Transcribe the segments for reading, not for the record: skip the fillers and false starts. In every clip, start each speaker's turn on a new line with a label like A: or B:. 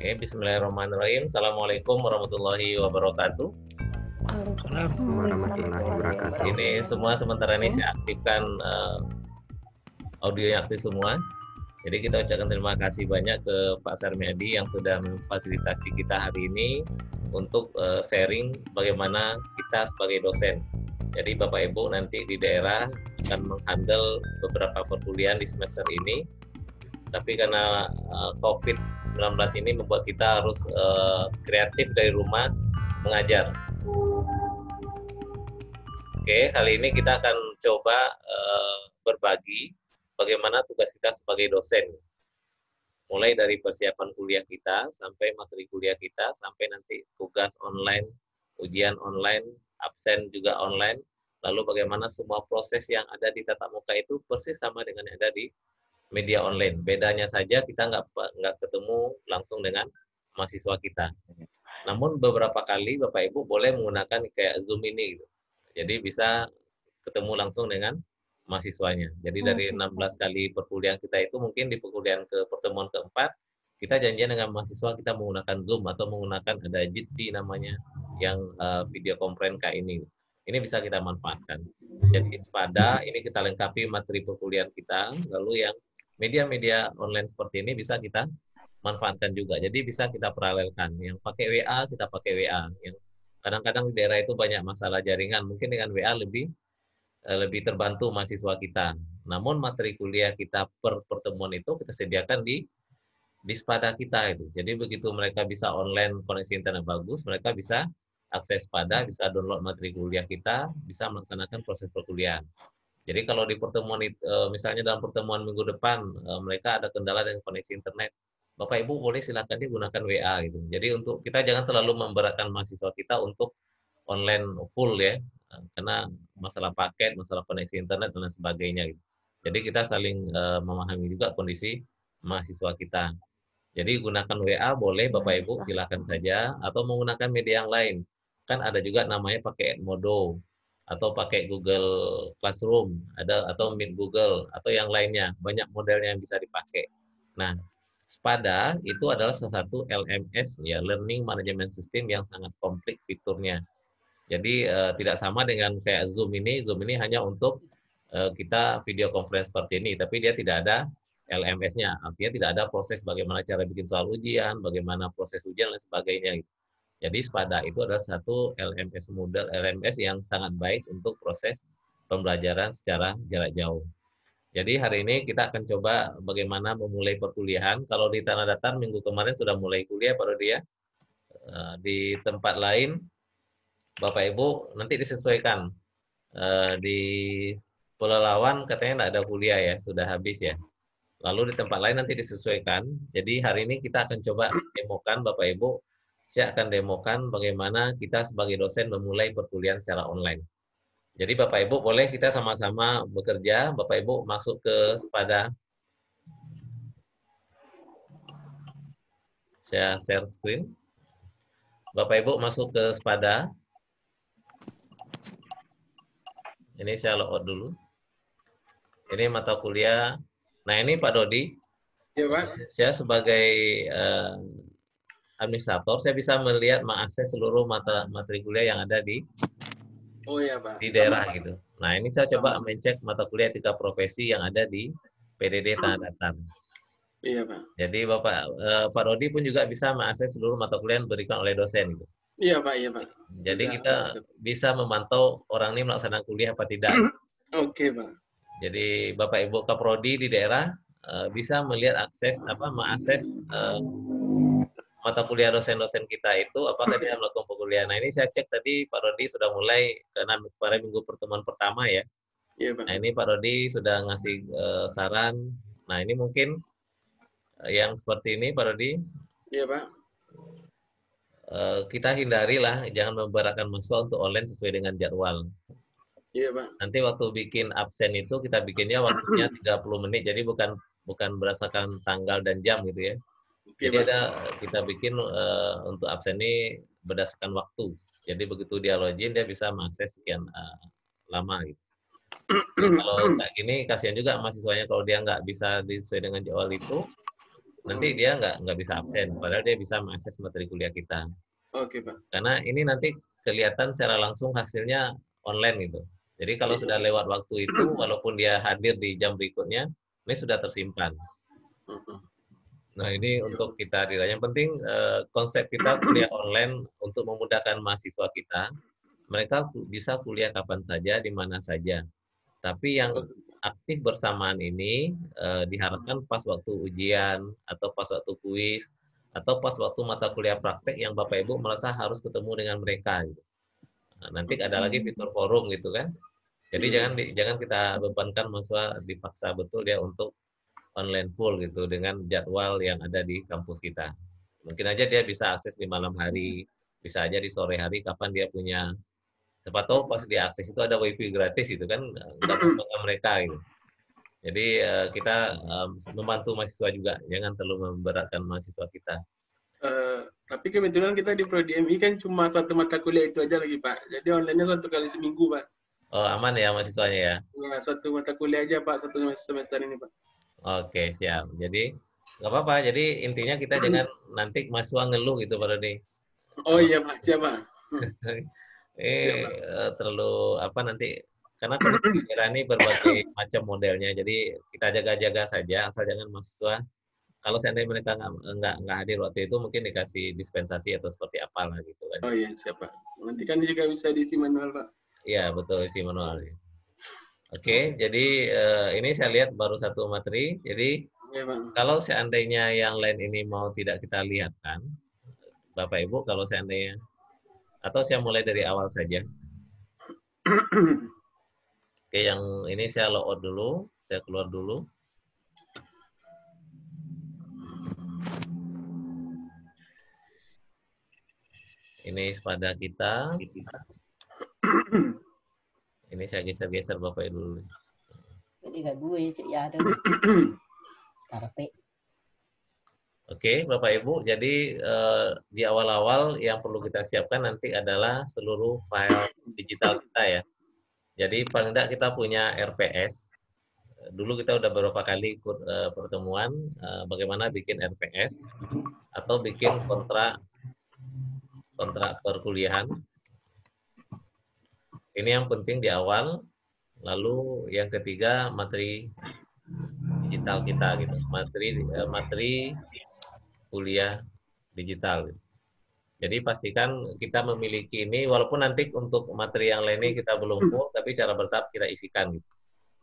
A: Oke, bismillahirrahmanirrahim. Assalamualaikum warahmatullahi wabarakatuh.
B: Assalamualaikum warahmatullahi wabarakatuh.
A: Ini semua sementara ini saya aktifkan audio yang aktif semua. Jadi kita ucapkan terima kasih banyak ke Pak Sarmiadi yang sudah memfasilitasi kita hari ini untuk sharing bagaimana kita sebagai dosen. Jadi Bapak Ibu nanti di daerah akan menghandle beberapa perkuliahan di semester ini. Tapi karena COVID-19 ini membuat kita harus kreatif dari rumah mengajar. Oke, kali ini kita akan coba berbagi bagaimana tugas kita sebagai dosen. Mulai dari persiapan kuliah kita, sampai materi kuliah kita, sampai nanti tugas online, ujian online, absen juga online, lalu bagaimana semua proses yang ada di tatap muka itu persis sama dengan yang ada di media online. Bedanya saja kita nggak ketemu langsung dengan mahasiswa kita. Namun beberapa kali Bapak Ibu boleh menggunakan kayak Zoom ini gitu. Jadi bisa ketemu langsung dengan mahasiswanya. Jadi dari 16 kali perkuliahan kita itu mungkin di perkuliahan pertemuan keempat kita janjian dengan mahasiswa kita menggunakan Zoom atau menggunakan ada Jitsi namanya yang video conference kayak ini. Ini bisa kita manfaatkan. Jadi pada ini kita lengkapi materi perkuliahan kita, lalu yang media-media online seperti ini bisa kita manfaatkan juga. Jadi bisa kita paralelkan. Yang pakai WA, kita pakai WA. Yang kadang-kadang di daerah itu banyak masalah jaringan. Mungkin dengan WA lebih terbantu mahasiswa kita. Namun materi kuliah kita per pertemuan itu kita sediakan di Spada kita itu. Jadi begitu mereka bisa online, koneksi internet bagus, mereka bisa akses Spada, bisa download materi kuliah kita, bisa melaksanakan proses perkuliahan. Jadi kalau di pertemuan misalnya dalam pertemuan minggu depan mereka ada kendala dengan koneksi internet, Bapak Ibu boleh silakan dia gunakan WA gitu. Jadi untuk kita jangan terlalu memberatkan mahasiswa kita untuk online full ya, karena masalah paket, masalah koneksi internet dan lain sebagainya gitu. Jadi kita saling memahami juga kondisi mahasiswa kita. Jadi gunakan WA boleh Bapak Ibu silakan saja atau menggunakan media yang lain. Kan ada juga namanya pakai Edmodo atau pakai Google Classroom, ada atau Meet Google atau yang lainnya. Banyak modelnya yang bisa dipakai. Nah, Spada itu adalah salah satu LMS ya, Learning Management System yang sangat komplit fiturnya. Jadi tidak sama dengan kayak Zoom ini. Zoom ini hanya untuk kita video conference seperti ini, tapi dia tidak ada LMS-nya. Artinya tidak ada proses bagaimana cara bikin soal ujian, bagaimana proses ujian dan sebagainya. Jadi Spada itu adalah satu LMS yang sangat baik untuk proses pembelajaran secara jarak jauh. Jadi hari ini kita akan coba bagaimana memulai perkuliahan. Kalau di Tanah Datar minggu kemarin sudah mulai kuliah Pak Rodi ya. Di tempat lain Bapak Ibu nanti disesuaikan. Di Pelalawan katanya tidak ada kuliah ya, sudah habis ya. Lalu di tempat lain nanti disesuaikan. Jadi hari ini kita akan coba demokan Bapak Ibu. Saya akan demokan bagaimana kita sebagai dosen memulai perkuliahan secara online. Jadi Bapak Ibu boleh kita sama-sama bekerja. Bapak Ibu masuk ke Spada. Saya share screen. Bapak Ibu masuk ke Spada. Ini saya logout dulu. Ini mata kuliah. Nah ini Pak Dodi.
C: Ya, Pak.
A: Saya sebagai administrator, saya bisa melihat mengakses seluruh materi kuliah yang ada di
C: Pak.
A: daerah
C: Sama,
A: gitu. Nah ini saya coba mencek mata kuliah etika profesi yang ada di PDD Tanah Datar.
C: Iya, Pak.
A: Jadi Pak Rodi pun juga bisa mengakses seluruh mata kuliah yang diberikan oleh dosen gitu.
C: Iya, Pak. Iya, Pak.
A: Jadi kita bisa memantau orang ini melaksanakan kuliah apa tidak.
C: Oke, Pak.
A: Jadi Bapak Ibu Kaprodi di daerah bisa melihat mengakses mata kuliah dosen-dosen kita itu apakah dia melakukan perkuliahan. Nah ini saya cek tadi Pak Rodi sudah mulai karena pada minggu pertemuan pertama ya.
C: Iya, Pak.
A: Nah ini Pak Rodi sudah ngasih saran. Nah ini mungkin yang seperti ini Pak Rodi.
C: Iya, Pak.
A: Kita hindarilah jangan memberatkan mahasiswa untuk online sesuai dengan jadwal.
C: Iya, Pak.
A: Nanti waktu bikin absen itu kita bikinnya waktunya 30 menit. Jadi bukan berdasarkan tanggal dan jam gitu ya.
C: Oke,
A: Jadi
C: Pak.
A: kita bikin untuk absen ini berdasarkan waktu. Jadi begitu dia login dia bisa mengakses sekian lama gitu. Jadi kalau kayak gini kasihan juga mahasiswanya kalau dia nggak bisa sesuai dengan jadwal itu. nanti dia nggak bisa absen, padahal dia bisa mengakses materi kuliah kita.
C: Oke, Pak.
A: Karena ini nanti kelihatan secara langsung hasilnya online gitu. Jadi kalau sudah lewat waktu itu, walaupun dia hadir di jam berikutnya, ini sudah tersimpan. Nah ini untuk kita tidak. Yang penting konsep kita kuliah online untuk memudahkan mahasiswa kita. Mereka bisa kuliah kapan saja, di mana saja. Tapi yang aktif bersamaan ini diharapkan pas waktu ujian, atau pas waktu kuis, atau pas waktu mata kuliah praktek yang Bapak Ibu merasa harus ketemu dengan mereka. Gitu. Nah, nanti ada lagi fitur forum gitu kan. Jadi jangan kita bebankan mahasiswa dipaksa betul dia untuk online full gitu dengan jadwal yang ada di kampus kita. Mungkin aja dia bisa akses di malam hari, bisa aja di sore hari kapan dia punya. Siapa tahu pas dia akses itu ada wifi gratis itu kan nggak membanggakan mereka gitu. Jadi kita membantu mahasiswa juga, jangan terlalu memberatkan mahasiswa kita.
C: Tapi kebetulan kita di Prodi MI kan cuma satu mata kuliah itu aja lagi, Pak. Jadi online-nya 1 kali seminggu, Pak.
A: Oh, aman ya mahasiswanya ya?
C: Ya, 1 mata kuliah aja, Pak, 1 semester ini, Pak.
A: Oke, siap. Jadi nggak apa-apa. Jadi intinya kita jangan nanti mahasiswa ngeluh gitu Pak Dodi.
C: Oh iya, Pak. Siap, Pak.
A: Terlalu apa nanti, karena kondisi daerah ini berbagai macam modelnya. Jadi kita jaga-jaga saja, asal jangan mahasiswa. Kalau seandainya mereka nggak hadir waktu itu, mungkin dikasih dispensasi atau seperti apalah gitu kan.
C: Oh iya, siap, Pak. Nanti kan juga bisa diisi manual, Pak.
A: Iya, betul, isi manual. Oke, jadi ini saya lihat baru 1 materi. Jadi
C: Iya, Pak.
A: kalau seandainya yang lain ini mau tidak kita lihatkan, Bapak Ibu, kalau seandainya, atau saya mulai dari awal saja. Oke, yang ini saya logout dulu, saya keluar dulu. Ini sepada kita. Ini saya geser-geser Bapak Ibu dulu.
D: Jadi nggak gue cek ya ada. Karpe.
A: Oke, Bapak Ibu. Jadi di awal-awal yang perlu kita siapkan nanti adalah seluruh file digital kita ya. Jadi paling tidak kita punya RPS. Dulu kita udah beberapa kali ikut pertemuan bagaimana bikin RPS atau bikin kontrak perkuliahan. Ini yang penting di awal. Lalu yang ketiga materi digital kita gitu. Materi kuliah digital. Gitu. Jadi pastikan kita memiliki ini, walaupun nanti untuk materi yang lainnya kita belum full, tapi cara bertahap kita isikan. Gitu.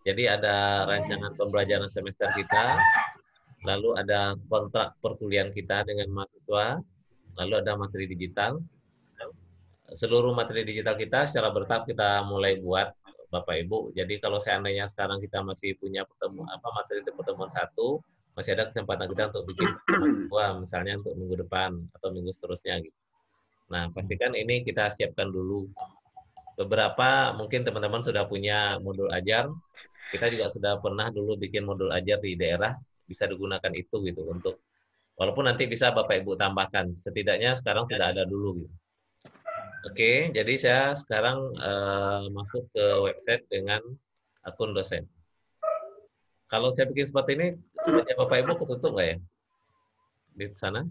A: Jadi ada rancangan pembelajaran semester kita, lalu ada kontrak perkuliahan kita dengan mahasiswa, lalu ada materi digital. Seluruh materi digital kita secara bertahap kita mulai buat Bapak Ibu. Jadi kalau seandainya sekarang kita masih punya materi pertemuan 1, masih ada kesempatan kita untuk bikin pertemuan 2, misalnya untuk minggu depan atau minggu seterusnya gitu. Nah, pastikan ini kita siapkan dulu. Beberapa mungkin teman-teman sudah punya modul ajar. Kita juga sudah pernah dulu bikin modul ajar di daerah, bisa digunakan itu gitu untuk walaupun nanti bisa Bapak Ibu tambahkan, setidaknya sekarang sudah ada dulu gitu. Oke, jadi saya sekarang masuk ke website dengan akun dosen. Kalau saya bikin seperti ini, wajah Bapak Ibu ketutup nggak ya? Di sana?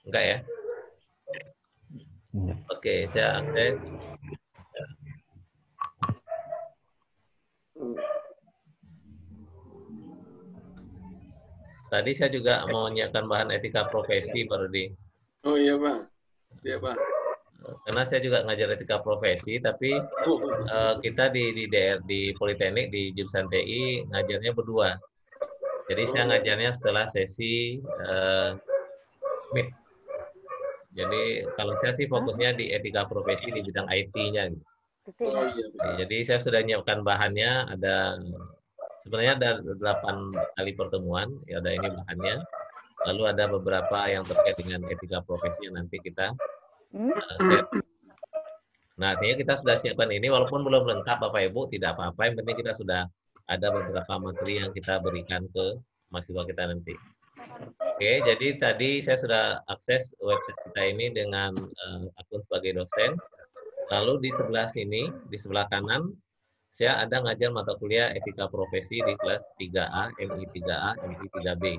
A: Enggak ya? Oke, saya akses. Tadi saya juga mau menyiapkan bahan etika profesi, Pak Rudi.
C: Oh iya, Pak. Iya, Pak.
A: Karena saya juga ngajar etika profesi, tapi kita di Politeknik, di jurusan TI, ngajarnya berdua. Jadi saya ngajarnya setelah sesi MIT. Jadi kalau saya sih fokusnya di etika profesi di bidang IT-nya.
C: Oh iya, Pak.
A: Jadi saya sudah menyiapkan bahannya, sebenarnya ada 8 kali pertemuan, ya ada ini bahannya. Lalu ada beberapa yang terkait dengan etika profesi yang nanti kita set. Nah, artinya kita sudah siapkan ini, walaupun belum lengkap Bapak Ibu, tidak apa-apa, yang penting kita sudah ada beberapa materi yang kita berikan ke mahasiswa kita nanti. Oke, jadi tadi saya sudah akses website kita ini dengan akun sebagai dosen. Lalu di sebelah sini, di sebelah kanan, Saya ada ngajar mata kuliah etika profesi di kelas 3A, MI 3A, MI 3B.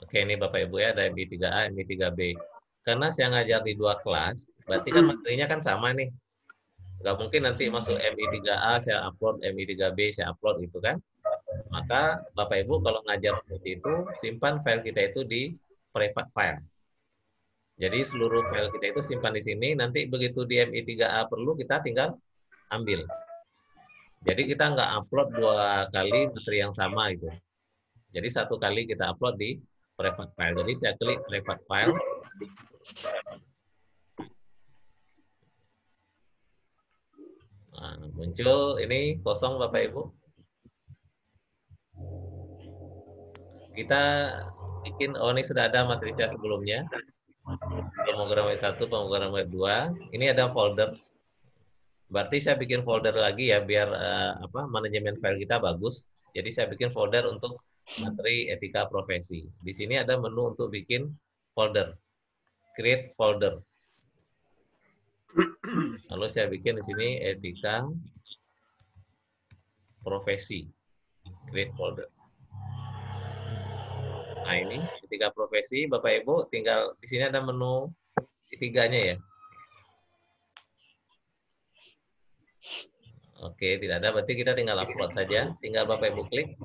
A: Oke, ini Bapak Ibu ya, ada MI 3A, MI 3B. Karena saya ngajar di 2 kelas, berarti kan materinya kan sama nih. Nggak mungkin nanti masuk MI 3A, saya upload, MI 3B, saya upload gitu kan. Maka Bapak Ibu kalau ngajar seperti itu, simpan file kita itu di private file. Jadi seluruh file kita itu simpan di sini, nanti begitu di MI 3A perlu, kita tinggal ambil. Jadi kita nggak upload 2 kali materi yang sama itu. Jadi 1 kali kita upload di private file. Jadi saya klik private file. Nah, muncul ini kosong Bapak Ibu. Kita bikin, oh ini sudah ada materi saya sebelumnya. Pemrograman web 1, pemrograman web 2. Ini ada folder. Berarti saya bikin folder lagi ya biar manajemen file kita bagus. Jadi saya bikin folder untuk materi etika profesi. Di sini ada menu untuk bikin folder. Create folder. Lalu saya bikin di sini etika profesi. Create folder. Nah, ini etika profesi, Bapak Ibu tinggal di sini ada menu ketiganya ya. Oke, tidak ada, berarti kita tinggal upload saja. Tinggal Bapak Ibu klik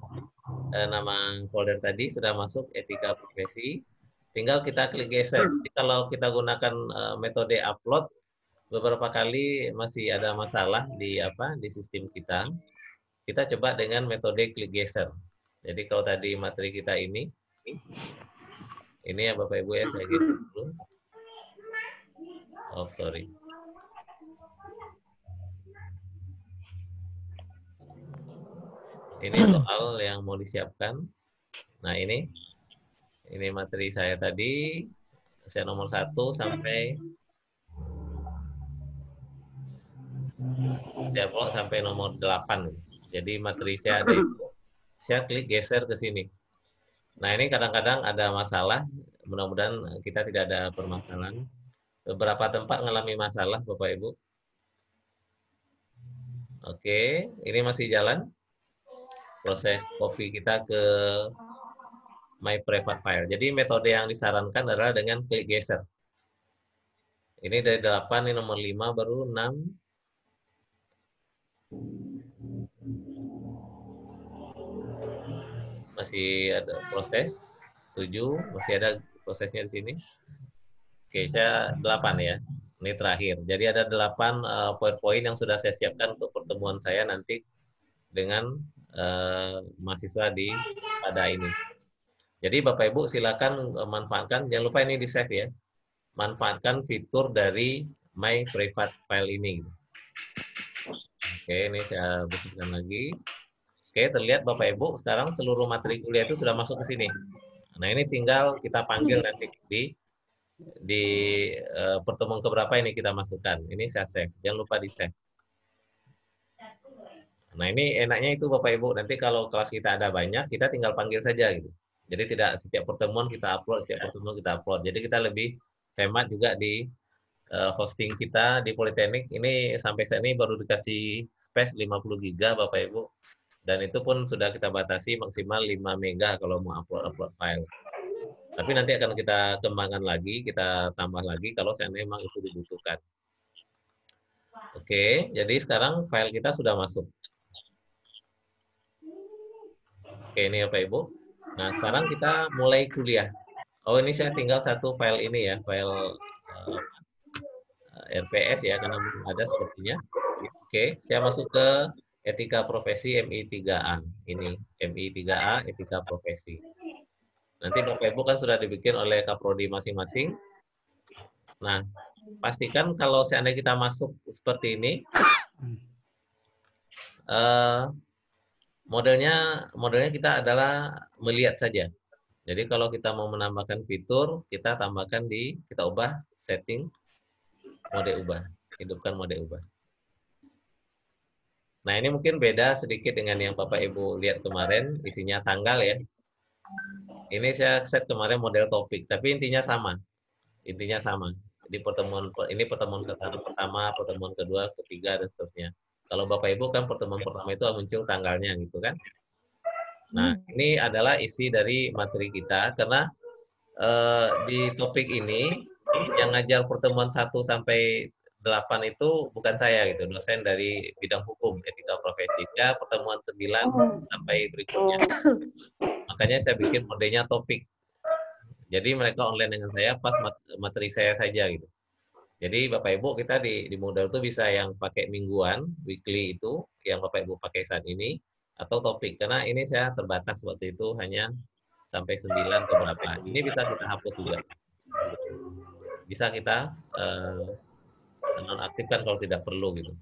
A: nama folder tadi, sudah masuk etika profesi. Tinggal kita klik geser. Jadi kalau kita gunakan metode upload, beberapa kali masih ada masalah di sistem kita. Kita coba dengan metode klik geser. Jadi kalau tadi materi kita ini ya Bapak Ibu ya, saya geser dulu. Oh, sorry. Ini soal yang mau disiapkan. Nah, ini materi saya tadi. Saya nomor 1 sampai develop sampai nomor 8. Jadi materi saya ada itu. Saya klik geser ke sini. Nah, ini kadang-kadang ada masalah. Mudah-mudahan kita tidak ada permasalahan. Beberapa tempat mengalami masalah, Bapak Ibu. Oke, ini masih jalan. Proses copy kita ke my private file. Jadi metode yang disarankan adalah dengan klik geser. Ini dari 8, ini nomor 5, baru 6. Masih ada proses. 7, masih ada prosesnya di sini. Oke, saya 8 ya. Ini terakhir. Jadi ada 8 PowerPoint yang sudah saya siapkan untuk pertemuan saya nanti dengan mahasiswa di pada ini. Jadi Bapak Ibu silakan manfaatkan, jangan lupa ini di save ya. Manfaatkan fitur dari My Private File ini. Oke, ini saya besarkan lagi. Oke, terlihat Bapak Ibu sekarang seluruh materi kuliah itu sudah masuk ke sini. Nah, ini tinggal kita panggil nanti di pertemuan keberapa ini kita masukkan. Ini saya save. Jangan lupa di save. Nah, ini enaknya itu Bapak Ibu, nanti kalau kelas kita ada banyak, kita tinggal panggil saja gitu. Jadi tidak setiap pertemuan kita upload, setiap pertemuan kita upload. Jadi kita lebih hemat juga di hosting kita di Politeknik. Ini sampai saat ini baru dikasih space 50 GB Bapak Ibu. Dan itu pun sudah kita batasi maksimal 5 MB kalau mau upload file. Tapi nanti akan kita kembangkan lagi, kita tambah lagi kalau seandainya memang itu dibutuhkan. Oke, jadi sekarang file kita sudah masuk. Oke, ini Bapak Ibu. Nah, sekarang kita mulai kuliah. Oh, ini saya tinggal satu file ini ya, file RPS ya, karena belum ada sepertinya. Oke, saya masuk ke etika profesi MI 3A. Ini MI 3A, etika profesi. Nanti Bapak Ibu kan sudah dibikin oleh Kaprodi masing-masing. Nah, pastikan kalau seandainya kita masuk seperti ini, modelnya kita adalah melihat saja. Jadi kalau kita mau menambahkan fitur, kita tambahkan kita ubah setting mode ubah, hidupkan mode ubah. Nah, ini mungkin beda sedikit dengan yang Bapak Ibu lihat kemarin, isinya tanggal ya. Ini saya set kemarin model topik, tapi intinya sama. Intinya sama. Jadi pertemuan pertama, pertemuan kedua, ketiga dan seterusnya. Kalau Bapak Ibu kan pertemuan pertama itu muncul tanggalnya gitu kan. Nah, ini adalah isi dari materi kita karena di topik ini yang ngajar pertemuan 1 sampai 8 itu bukan saya gitu, dosen dari bidang hukum etika profesi. Ya, pertemuan 9 sampai berikutnya. Makanya saya bikin modelnya topik. Jadi mereka online dengan saya pas materi saya saja gitu. Jadi Bapak Ibu kita di modal itu bisa yang pakai mingguan, weekly itu yang Bapak Ibu pakai saat ini atau topik karena ini saya terbatas waktu itu hanya sampai 9 ke berapa. Ini bisa kita hapus juga. Bisa kita nonaktifkan kalau tidak perlu gitu.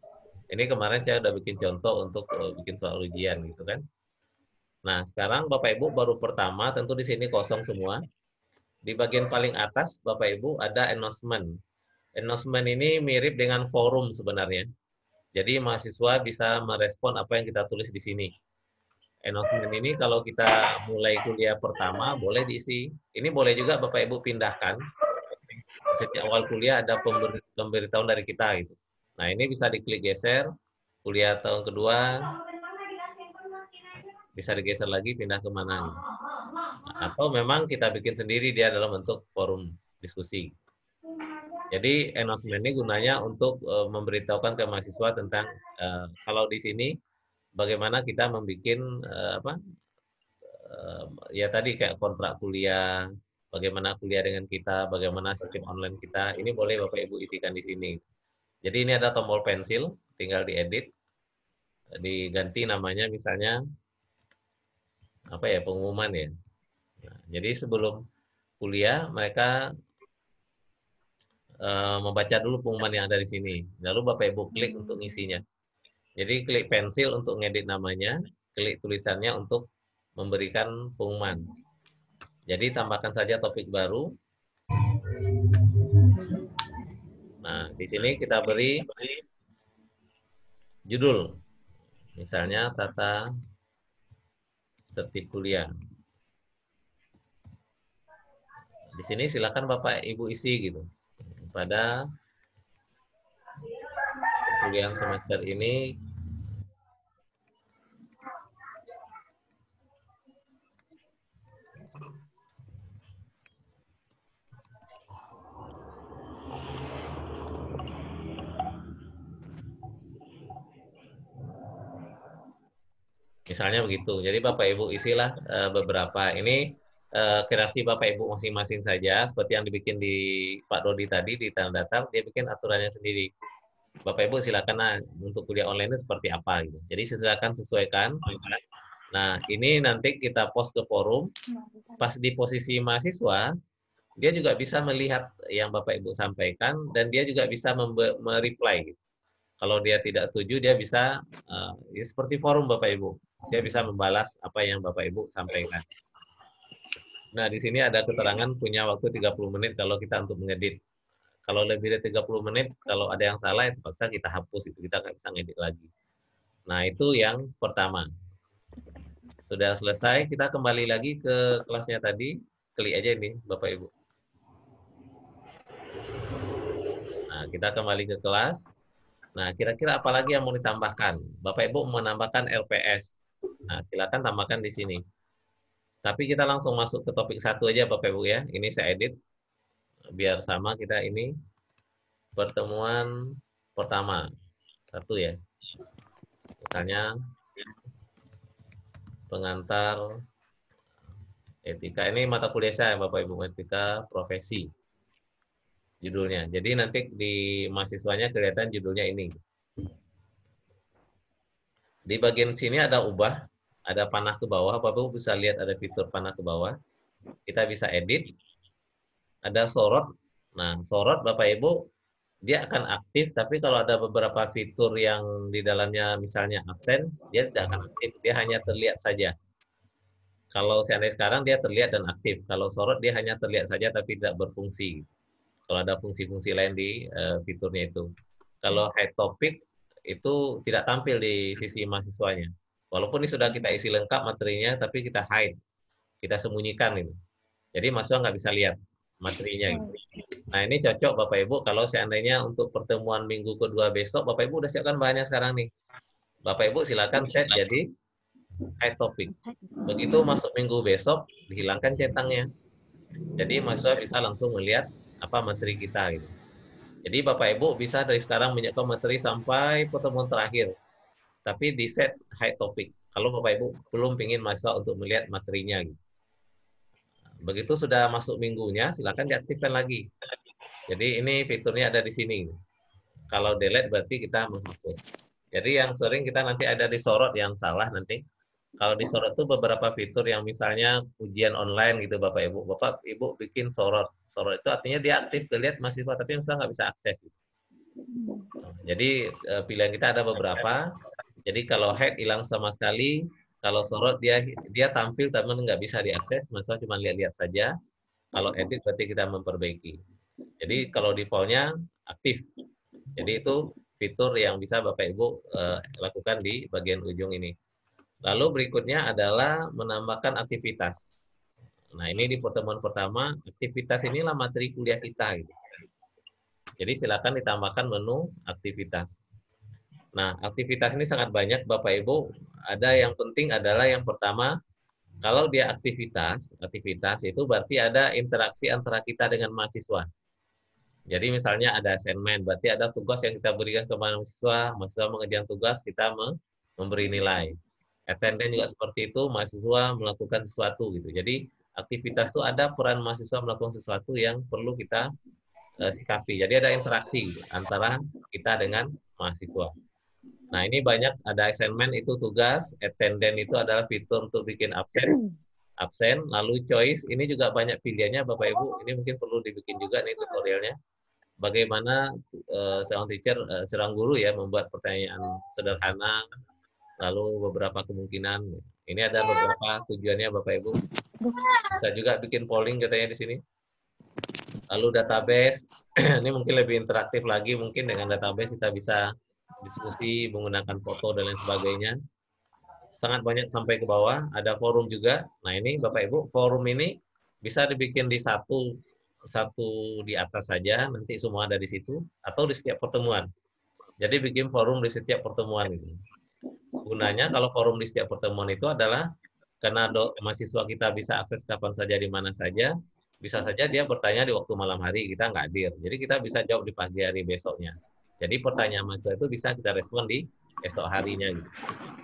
A: Ini kemarin saya udah bikin contoh untuk bikin soal ujian gitu kan. Nah, sekarang Bapak Ibu baru pertama tentu di sini kosong semua. Di bagian paling atas Bapak Ibu ada announcement. Announcement ini mirip dengan forum sebenarnya. Jadi mahasiswa bisa merespon apa yang kita tulis di sini. Announcement ini kalau kita mulai kuliah pertama boleh diisi. Ini boleh juga Bapak Ibu pindahkan. Setiap awal kuliah ada pemberitahuan dari kita gitu. Nah, ini bisa diklik geser. Kuliah tahun kedua bisa digeser lagi pindah ke mana. Gitu. Atau memang kita bikin sendiri dia dalam bentuk forum diskusi. Jadi announcement ini gunanya untuk memberitahukan ke mahasiswa tentang kalau di sini bagaimana kita membuat ya tadi kayak kontrak kuliah, bagaimana kuliah dengan kita, bagaimana sistem online kita. Ini boleh Bapak Ibu isikan di sini. Jadi ini ada tombol pensil, tinggal diedit, diganti namanya misalnya apa ya pengumuman ya. Nah, jadi sebelum kuliah mereka membaca dulu pengumuman yang ada di sini. Lalu Bapak Ibu klik untuk ngisinya. Jadi klik pensil untuk ngedit namanya, klik tulisannya untuk memberikan pengumuman. Jadi tambahkan saja topik baru. Nah, di sini kita beri judul. Misalnya tata tertib kuliah. Di sini silakan Bapak Ibu isi gitu. Pada kuliah semester ini misalnya begitu. Jadi Bapak Ibu isilah beberapa. Ini kreasi Bapak Ibu masing-masing saja, seperti yang dibikin di Pak Dodi tadi di Tanah Datar, dia bikin aturannya sendiri. Bapak Ibu silakan nah, untuk kuliah online itu seperti apa gitu. Jadi silakan sesuaikan. Nah, ini nanti kita post ke forum. Pas di posisi mahasiswa, dia juga bisa melihat yang Bapak Ibu sampaikan dan dia juga bisa mereply gitu. Kalau dia tidak setuju, dia bisa ya seperti forum Bapak Ibu. Dia bisa membalas apa yang Bapak Ibu sampaikan. Nah, di sini ada keterangan punya waktu 30 menit kalau kita untuk mengedit. Kalau lebih dari 30 menit, kalau ada yang salah, itu paksa kita hapus, itu kita nggak bisa ngedit lagi. Nah, itu yang pertama. Sudah selesai, kita kembali lagi ke kelasnya tadi. Klik aja ini, Bapak Ibu. Nah, kita kembali ke kelas. Nah, kira-kira apa lagi yang mau ditambahkan? Bapak Ibu mau menambahkan LPS. Nah, silakan tambahkan di sini. Tapi kita langsung masuk ke topik 1 aja Bapak Ibu ya. Ini saya edit. Biar sama kita ini. Pertemuan pertama. 1 ya. Misalnya pengantar etika. Ini mata kuliah saya Bapak Ibu, etika profesi. Judulnya. Jadi nanti di mahasiswanya kelihatan judulnya ini. Di bagian sini ada ubah, ada panah ke bawah. Bapak Ibu bisa lihat ada fitur panah ke bawah. Kita bisa edit. Ada sorot. Nah, sorot Bapak Ibu, dia akan aktif, tapi kalau ada beberapa fitur yang di dalamnya misalnya absen, dia tidak akan aktif. Dia hanya terlihat saja. Kalau seandainya sekarang dia terlihat dan aktif. Kalau sorot dia hanya terlihat saja tapi tidak berfungsi. Kalau ada fungsi-fungsi lain di fiturnya itu. Kalau hide topic itu tidak tampil di sisi mahasiswanya. Walaupun ini sudah kita isi lengkap materinya, tapi kita hide, kita sembunyikan itu. Jadi mahasiswa nggak bisa lihat materinya. Gitu. Nah ini cocok Bapak Ibu kalau seandainya untuk pertemuan minggu kedua besok, Bapak Ibu udah siapkan bahannya sekarang nih. Bapak Ibu silakan set jadi hide topic. Begitu masuk minggu besok, dihilangkan centangnya. Jadi mahasiswa bisa langsung melihat apa materi kita gitu. Jadi Bapak Ibu bisa dari sekarang menyiapkan materi sampai pertemuan terakhir. Tapi di set hide topic. Kalau Bapak Ibu belum ingin mahasiswa untuk melihat materinya gitu. Begitu sudah masuk minggunya, silakan diaktifkan lagi. Jadi ini fiturnya ada di sini. Kalau delete berarti kita menghapus. Jadi yang sering kita nanti ada disorot yang salah nanti. Kalau disorot itu beberapa fitur yang misalnya ujian online gitu Bapak Ibu. Bapak Ibu bikin sorot. Sorot itu artinya dia aktif kelihatan mahasiswa tapi mahasiswa nggak bisa akses. Jadi pilihan kita ada beberapa. Jadi kalau hide hilang sama sekali. Kalau sorot dia tampil tapi nggak bisa diakses. Mahasiswa cuma lihat-lihat saja. Kalau edit berarti kita memperbaiki. Jadi kalau default-nya aktif. Jadi itu fitur yang bisa Bapak Ibu lakukan di bagian ujung ini. Lalu berikutnya adalah menambahkan aktivitas. Nah ini di pertemuan pertama, aktivitas inilah materi kuliah kita. Gitu. Jadi silakan ditambahkan menu aktivitas. Nah aktivitas ini sangat banyak Bapak Ibu. Ada yang penting adalah yang pertama, kalau dia aktivitas itu berarti ada interaksi antara kita dengan mahasiswa. Jadi misalnya ada assignment, berarti ada tugas yang kita berikan ke mahasiswa, mahasiswa mengerjakan tugas, kita memberi nilai. Attendance juga seperti itu, mahasiswa melakukan sesuatu gitu. Jadi aktivitas itu ada peran mahasiswa melakukan sesuatu yang perlu kita sikapi. Jadi ada interaksi gitu, antara kita dengan mahasiswa. Nah ini banyak, ada assignment itu tugas, attendance itu adalah fitur untuk bikin absen, lalu choice, ini juga banyak pilihannya Bapak Ibu, ini mungkin perlu dibikin juga nih tutorialnya. Bagaimana seorang guru ya membuat pertanyaan sederhana, lalu beberapa kemungkinan. Ini ada beberapa tujuannya Bapak Ibu. Bisa juga bikin polling katanya di sini. Lalu database, ini mungkin lebih interaktif lagi, mungkin dengan database kita bisa diskusi menggunakan foto dan lain sebagainya. Sangat banyak sampai ke bawah, ada forum juga. Nah ini Bapak Ibu, forum ini bisa dibikin di satu di atas saja, nanti semua ada di situ, atau di setiap pertemuan. Jadi bikin forum di setiap pertemuan itu. Gunanya kalau forum di setiap pertemuan itu adalah karena mahasiswa kita bisa akses kapan saja di mana saja, bisa saja dia bertanya di waktu malam hari, kita nggak hadir. Jadi kita bisa jawab di pagi hari besoknya. Jadi pertanyaan mahasiswa itu bisa kita respon di esok harinya gitu.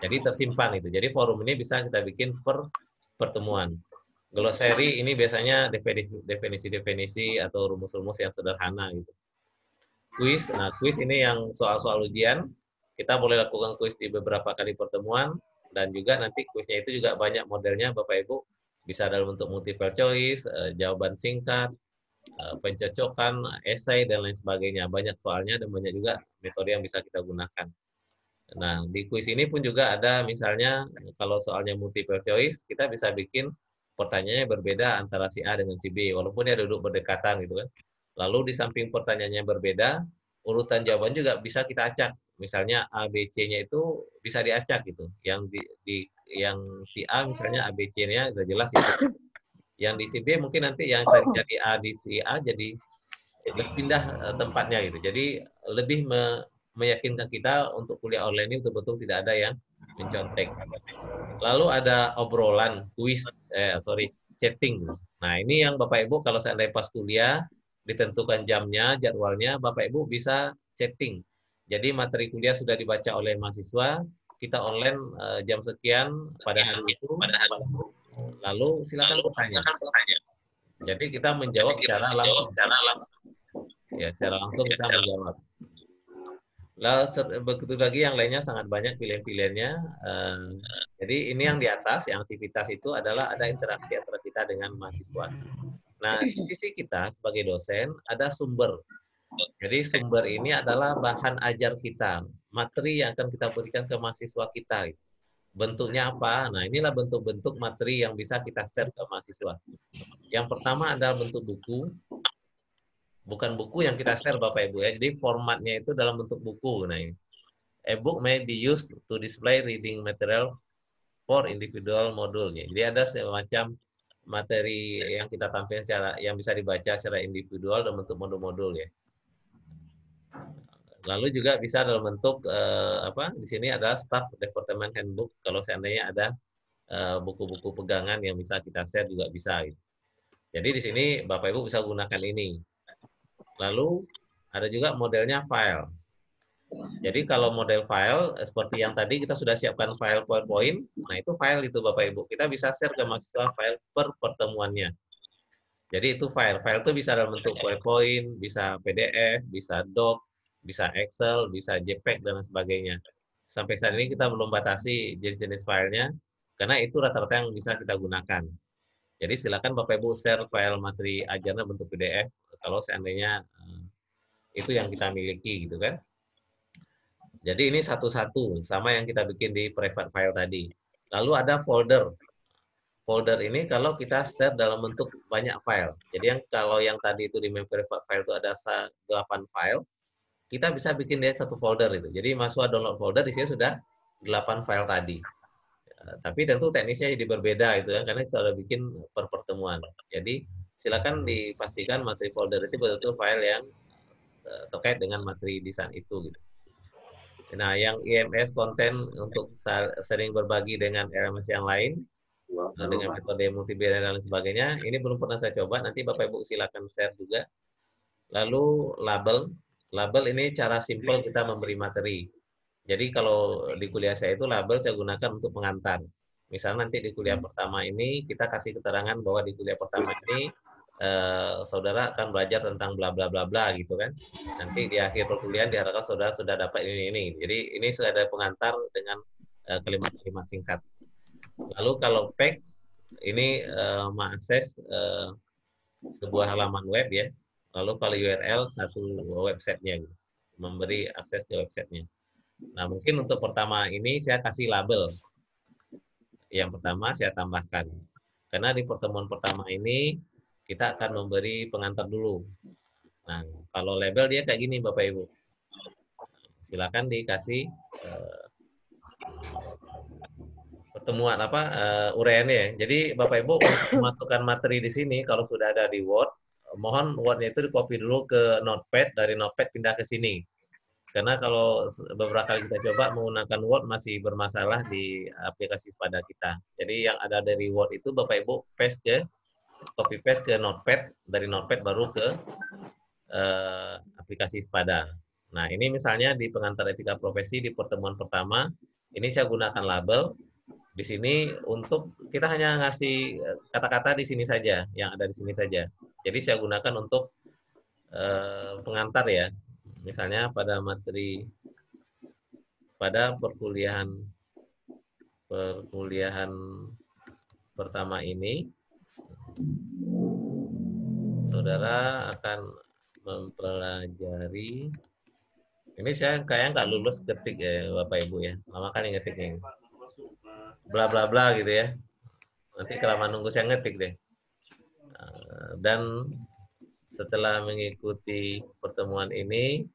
A: Jadi tersimpan itu. Jadi forum ini bisa kita bikin per pertemuan. Glossary ini biasanya definisi-definisi atau rumus-rumus yang sederhana gitu. Kuis, nah kuis ini yang soal-soal ujian, kita boleh lakukan kuis di beberapa kali pertemuan, dan juga nanti kuisnya itu juga banyak modelnya Bapak Ibu, bisa dalam bentuk multiple choice, jawaban singkat, pencocokan, esai, dan lain sebagainya. Banyak soalnya dan banyak juga metode yang bisa kita gunakan. Nah, di kuis ini pun juga ada misalnya kalau soalnya multiple choice, kita bisa bikin pertanyaannya berbeda antara si A dengan si B, walaupun dia duduk berdekatan gitu kan. Lalu di samping pertanyaannya berbeda, urutan jawaban juga bisa kita acak. Misalnya A, B, C-nya itu bisa diacak gitu. Yang yang si A misalnya A, B, C-nya udah jelas itu. Yang di si B mungkin nanti yang tadi jadi A di si A jadi pindah tempatnya gitu. Jadi lebih meyakinkan kita untuk kuliah online ini betul-betul tidak ada yang mencontek. Lalu ada obrolan, chatting. Nah ini yang Bapak Ibu kalau seandainya pas kuliah, ditentukan jamnya, jadwalnya, Bapak Ibu bisa chatting. Jadi materi kuliah sudah dibaca oleh mahasiswa, kita online jam sekian pada hari itu, lalu silakan bertanya. Jadi kita menjawab secara langsung. Ya, secara langsung kita menjawab. Lalu begitu lagi yang lainnya sangat banyak pilihan-pilihannya. Jadi ini yang di atas, yang aktivitas itu adalah ada interaksi antara kita dengan mahasiswa. Nah, di sisi kita sebagai dosen ada sumber. Jadi sumber ini adalah bahan ajar kita, materi yang akan kita berikan ke mahasiswa kita. Bentuknya apa? Nah, inilah bentuk-bentuk materi yang bisa kita share ke mahasiswa. Yang pertama adalah bentuk buku. Bukan buku yang kita share Bapak Ibu ya. Jadi formatnya itu dalam bentuk buku. Nah, ini. E-book may be used to display reading material for individual modulnya. Jadi ada semacam materi yang kita tampilkan secara yang bisa dibaca secara individual dalam bentuk modul-modul ya. Lalu juga bisa dalam bentuk di sini adalah staff department handbook kalau seandainya ada buku-buku pegangan yang bisa kita share juga bisa. Gitu. Jadi di sini Bapak Ibu bisa gunakan ini. Lalu ada juga modelnya file. Jadi kalau model file seperti yang tadi kita sudah siapkan file PowerPoint, nah itu file itu Bapak Ibu. Kita bisa share ke mahasiswa file per pertemuannya. Jadi itu file. File itu bisa dalam bentuk PowerPoint, bisa PDF, bisa doc, bisa Excel, bisa JPEG, dan sebagainya. Sampai saat ini kita belum batasi jenis-jenis filenya, karena itu rata-rata yang bisa kita gunakan. Jadi silakan Bapak Ibu share file materi ajarnya bentuk PDF, kalau seandainya itu yang kita miliki, gitu kan. Jadi ini satu-satu, sama yang kita bikin di private file tadi. Lalu ada folder. Folder ini kalau kita share dalam bentuk banyak file. Jadi kalau yang tadi itu di private file itu ada 8 file, kita bisa bikin dia satu folder itu. Jadi mahasiswa download folder, di sini sudah 8 file tadi. Tapi tentu teknisnya jadi berbeda itu kan, karena kita sudah bikin per pertemuan. Jadi silakan dipastikan materi folder itu betul-betul file yang terkait dengan materi desain itu gitu. Nah, yang IMS konten untuk sering berbagi dengan LMS yang lain, dengan metode multimedia dan lain sebagainya, ini belum pernah saya coba, nanti Bapak Ibu silakan share juga. Lalu label. Label ini cara simpel kita memberi materi. Jadi kalau di kuliah saya itu label saya gunakan untuk pengantar. Misalnya nanti di kuliah pertama ini kita kasih keterangan bahwa di kuliah pertama ini saudara akan belajar tentang bla bla bla bla gitu kan. Nanti di akhir perkuliahan diharapkan saudara sudah dapat ini. Jadi ini sudah ada pengantar dengan kalimat-kalimat singkat. Lalu kalau pack ini mengakses sebuah halaman web ya. Lalu kalau URL satu websitenya gitu. Memberi akses ke websitenya. Nah, mungkin untuk pertama ini saya kasih label. Yang pertama saya tambahkan. Karena di pertemuan pertama ini kita akan memberi pengantar dulu. Nah, kalau label dia kayak gini Bapak Ibu. Silakan dikasih pertemuan uraiannya ya. Jadi Bapak Ibu masukkan materi di sini kalau sudah ada di Word, mohon Word-nya itu di-copy dulu ke Notepad, dari Notepad pindah ke sini. Karena kalau beberapa kali kita coba menggunakan Word masih bermasalah di aplikasi Spada kita. Jadi yang ada dari Word itu Bapak Ibu copy paste ke Notepad, dari Notepad baru ke aplikasi Spada. Nah, ini misalnya di pengantar etika profesi di pertemuan pertama, ini saya gunakan label. Di sini untuk kita hanya ngasih kata-kata di sini saja, yang ada di sini saja. Jadi saya gunakan untuk pengantar ya. Misalnya pada materi pada perkuliahan pertama ini, saudara akan mempelajari. Ini saya kayak nggak lulus ketik ya Bapak Ibu ya. Lama kali ngetiknya. Bla bla bla gitu ya. Nanti kelamaan nunggu saya ngetik deh. Dan setelah mengikuti pertemuan ini,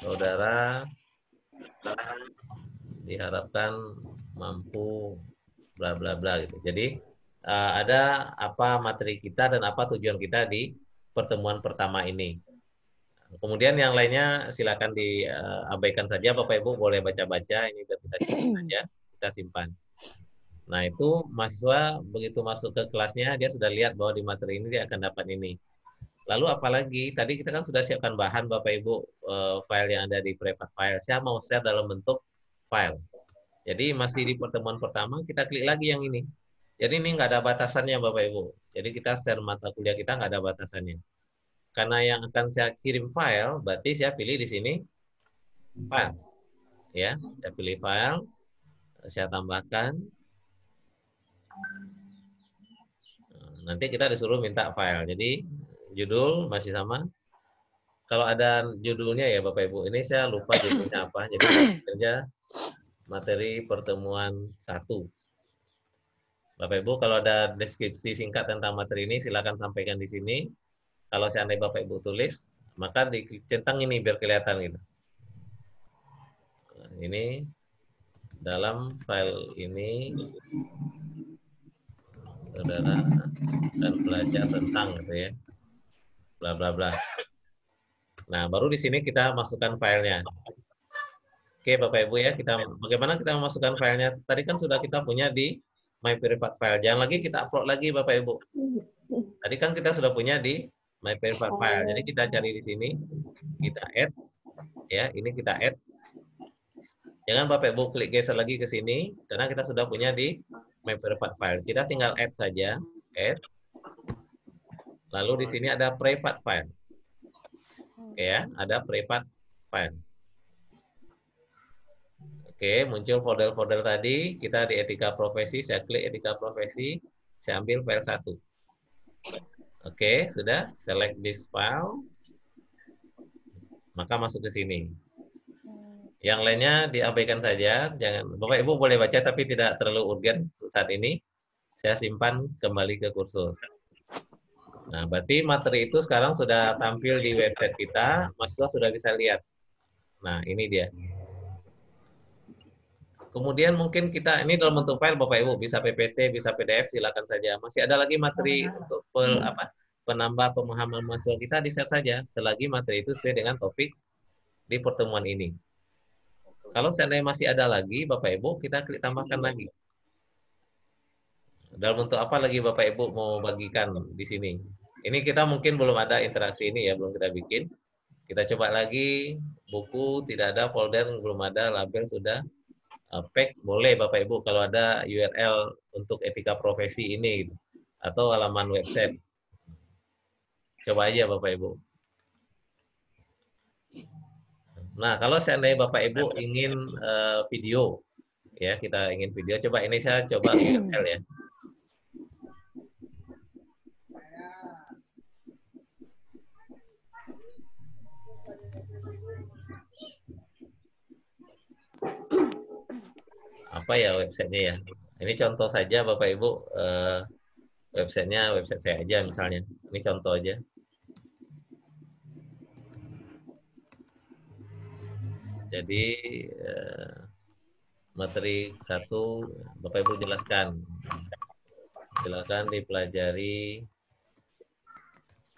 A: saudara diharapkan mampu bla bla bla gitu. Jadi ada apa materi kita dan apa tujuan kita di pertemuan pertama ini. Kemudian yang lainnya silakan diabaikan saja Bapak Ibu, boleh baca-baca ini biar kita simpan saja, kita simpan. Nah, itu mahasiswa begitu masuk ke kelasnya dia sudah lihat bahwa di materi ini dia akan dapat ini. Lalu apalagi tadi kita kan sudah siapkan bahan Bapak Ibu, file yang ada di private file. Saya mau share dalam bentuk file. Jadi masih di pertemuan pertama kita klik lagi yang ini. Jadi ini nggak ada batasannya Bapak Ibu. Jadi kita share mata kuliah kita nggak ada batasannya. Karena yang akan saya kirim file, berarti saya pilih di sini file. Ya, saya pilih file, saya tambahkan. Nanti kita disuruh minta file. Jadi judul masih sama. Kalau ada judulnya ya Bapak Ibu, ini saya lupa judulnya apa. Jadi kerja materi pertemuan 1. Bapak Ibu kalau ada deskripsi singkat tentang materi ini silakan sampaikan di sini. Kalau seandainya Bapak Ibu tulis, maka dicentang ini biar kelihatan gitu. Nah, ini dalam file ini saudara akan belajar tentang gitu ya. Bla bla bla. Nah, baru di sini kita masukkan filenya. Oke, Bapak Ibu ya, bagaimana kita memasukkan filenya? Tadi kan sudah kita punya di My Private File. Jangan lagi kita upload lagi, Bapak Ibu. Tadi kan kita sudah punya di My Private File. Jadi kita cari di sini, kita add, ya, ini kita add. Jangan Bapak Ibu klik geser lagi ke sini, karena kita sudah punya di My Private File. Kita tinggal add saja, add. Lalu di sini ada Private File. Oke ya, ada Private File. Oke, muncul folder-folder tadi. Kita di etika profesi, saya klik etika profesi, saya ambil file 1. Oke, sudah. Select this file. Maka masuk ke sini. Yang lainnya diabaikan saja. Jangan, Bapak Ibu boleh baca tapi tidak terlalu urgen saat ini. Saya simpan kembali ke kursus. Nah, berarti materi itu sekarang sudah tampil di website kita. Mahasiswa sudah bisa lihat. Nah, ini dia. Kemudian mungkin kita, ini dalam bentuk file Bapak Ibu, bisa PPT, bisa PDF, silakan saja. Masih ada lagi materi untuk penambah pemahaman mahasiswa kita, di-share saja, selagi materi itu sesuai dengan topik di pertemuan ini. Kalau seandainya masih ada lagi, Bapak Ibu, kita klik tambahkan lagi. Dalam bentuk apa lagi Bapak Ibu mau bagikan di sini? Ini kita mungkin belum ada interaksi ini ya, belum kita bikin. Kita coba lagi, buku tidak ada, folder belum ada, label sudah. Page boleh Bapak Ibu kalau ada URL untuk etika profesi ini gitu. Atau halaman website. Coba aja Bapak Ibu. Nah, kalau seandainya Bapak Ibu ingin video, ya kita ingin video, coba ini saya coba URL ya. Apa ya websitenya ya? Ini contoh saja Bapak Ibu, websitenya website saya aja misalnya. Ini contoh aja. Jadi materi 1 Bapak Ibu jelaskan. Silakan dipelajari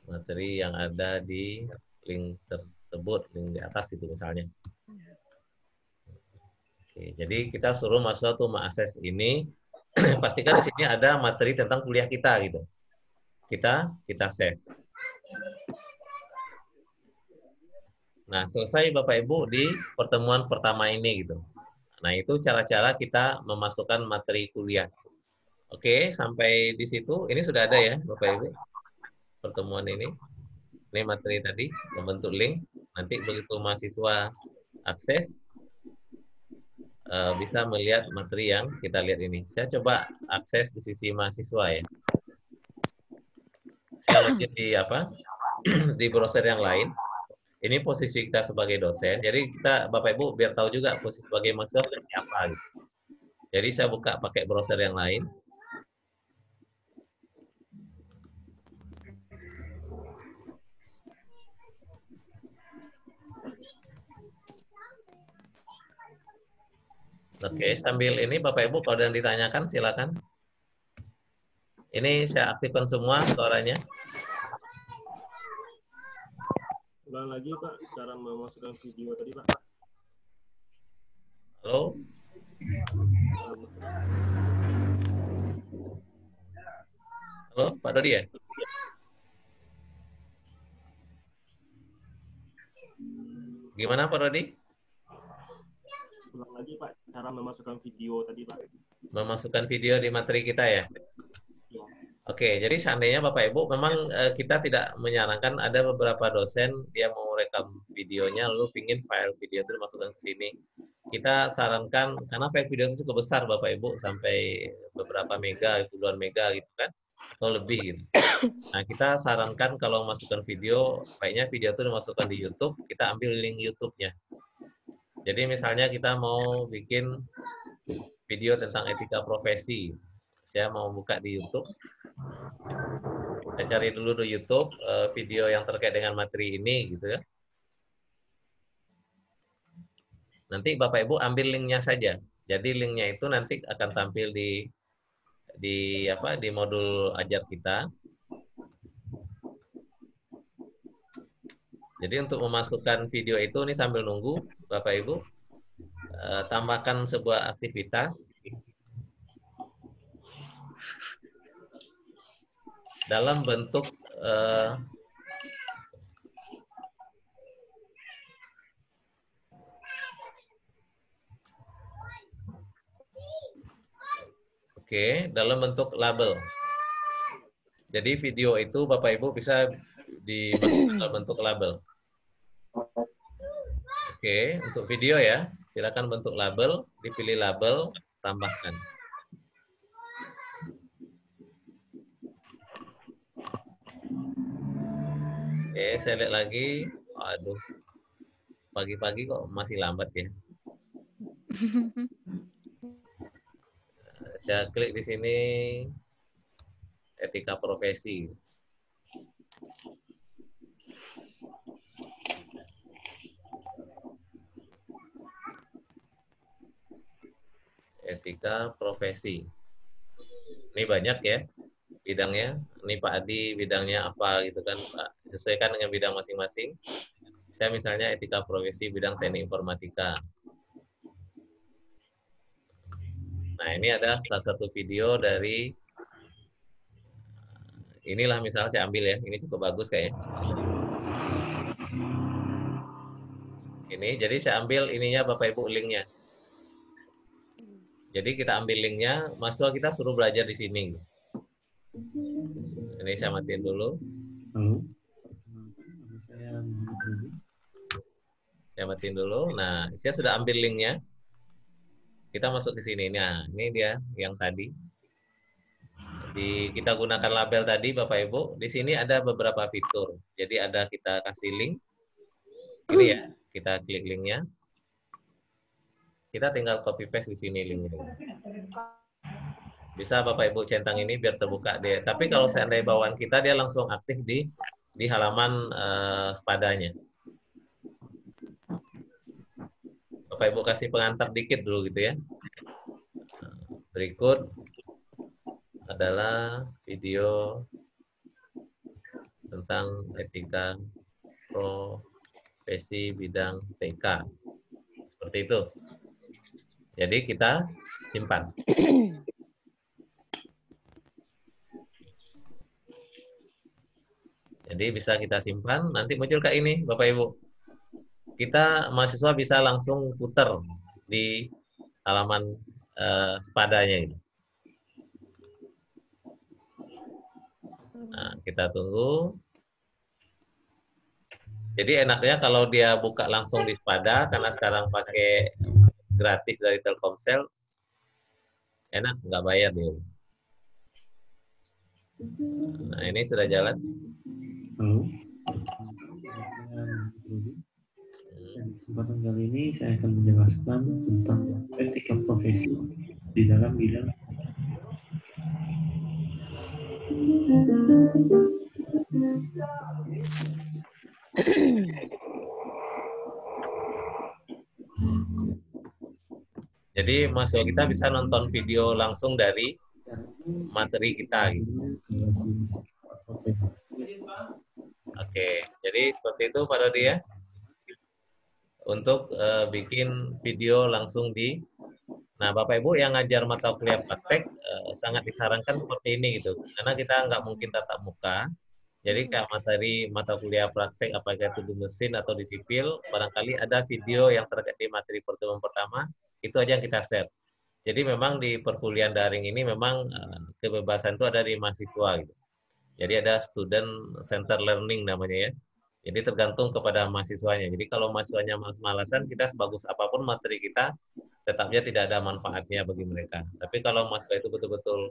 A: materi yang ada di link tersebut, link di atas itu misalnya. Oke, jadi kita suruh mahasiswa tuh mengakses ini, pastikan di sini ada materi tentang kuliah kita gitu. Kita save. Nah, selesai Bapak Ibu di pertemuan pertama ini gitu. Nah, itu cara-cara kita memasukkan materi kuliah. Oke, sampai di situ. Ini sudah ada ya Bapak Ibu. Pertemuan ini. Ini materi tadi, membentuk link. Nanti begitu mahasiswa akses, bisa melihat materi yang kita lihat ini. Saya coba akses di sisi mahasiswa ya. Saya login di di browser yang lain. Ini posisi kita sebagai dosen. Jadi kita Bapak Ibu biar tahu juga posisi sebagai mahasiswa seperti apa gitu. Jadi saya buka pakai browser yang lain. Oke, sambil ini Bapak Ibu kalau ada yang ditanyakan silakan. Ini saya aktifkan semua suaranya.
E: Ulang lagi Pak, cara memasukkan video tadi Pak.
A: Halo? Halo, Pak Dodi ya? Gimana Pak Dodi?
E: Ulang lagi Pak, cara memasukkan video tadi Pak.
A: Memasukkan video di materi kita ya? Oke, jadi seandainya Bapak Ibu, memang kita tidak menyarankan, ada beberapa dosen dia mau rekam videonya, lalu pingin file video itu dimasukkan ke sini. Kita sarankan, karena file video itu cukup besar Bapak Ibu, sampai beberapa mega, puluhan mega gitu kan, atau lebih gitu. Nah, kita sarankan kalau masukkan video, baiknya video itu dimasukkan di YouTube, kita ambil link YouTube-nya. Jadi misalnya kita mau bikin video tentang etika profesi, saya mau buka di YouTube. Saya cari dulu di YouTube video yang terkait dengan materi ini gitu ya. Nanti Bapak Ibu ambil linknya saja. Jadi linknya itu nanti akan tampil di modul ajar kita. Jadi untuk memasukkan video itu, ini sambil nunggu, Bapak Ibu, tambahkan sebuah aktivitas dalam bentuk dalam bentuk label. Jadi video itu Bapak Ibu bisa dimasukkan dalam bentuk label. Untuk video ya, silakan bentuk label, dipilih label, tambahkan. Saya lihat lagi. Aduh, pagi-pagi kok masih lambat ya. Saya klik di sini, etika profesi. Etika profesi. Ini banyak ya bidangnya. Ini Pak Adi bidangnya apa gitu kan, Pak. Sesuaikan dengan bidang masing-masing. Saya misalnya etika profesi bidang teknik informatika. Nah, ini ada salah satu video dari, inilah misalnya saya ambil ya, ini cukup bagus kayaknya. Ini, jadi saya ambil ininya Bapak Ibu linknya. Jadi kita ambil linknya, mahasiswa kita suruh belajar di sini. Ini saya matiin dulu. Saya matiin dulu. Nah, saya sudah ambil linknya. Kita masuk ke sini. Nah, ini dia yang tadi. Kita gunakan label tadi, Bapak Ibu. Di sini ada beberapa fitur. Jadi ada kita kasih link. Ini ya, kita klik linknya. Kita tinggal copy paste di sini linknya. Bisa Bapak Ibu centang ini biar terbuka deh. Tapi kalau seandainya bawaan kita, dia langsung aktif di halaman sepadanya. Bapak Ibu kasih pengantar dikit dulu gitu ya. Berikut adalah video tentang etika profesi bidang TK. Seperti itu. Jadi kita simpan. Jadi bisa kita simpan, nanti muncul kayak ini Bapak Ibu. Kita mahasiswa bisa langsung putar di halaman sepadanya ini. Nah, kita tunggu. Jadi enaknya kalau dia buka langsung di sepada, karena sekarang pakai gratis dari Telkomsel, enak, nggak bayar dia. Nah, ini sudah jalan.
F: Kesempatan kali ini saya akan menjelaskan tentang etika profesi di dalam bidang
A: Jadi mahasiswa kita bisa nonton video langsung dari materi kita gitu. Oke, jadi seperti itu Pak Dodi ya. Untuk bikin video langsung di. Nah, Bapak Ibu yang ngajar mata kuliah praktek sangat disarankan seperti ini gitu. Karena kita nggak mungkin tatap muka. Jadi kayak materi mata kuliah praktek apakah itu di mesin atau di sipil, barangkali ada video yang terkait di materi pertemuan pertama, itu aja yang kita share. Jadi memang di perkuliahan daring ini memang kebebasan itu ada di mahasiswa gitu. Jadi ada student center learning namanya ya. Jadi tergantung kepada mahasiswanya. Jadi kalau mahasiswanya malas-malasan, kita sebagus apapun materi kita, tetapnya tidak ada manfaatnya bagi mereka. Tapi kalau mahasiswa itu betul-betul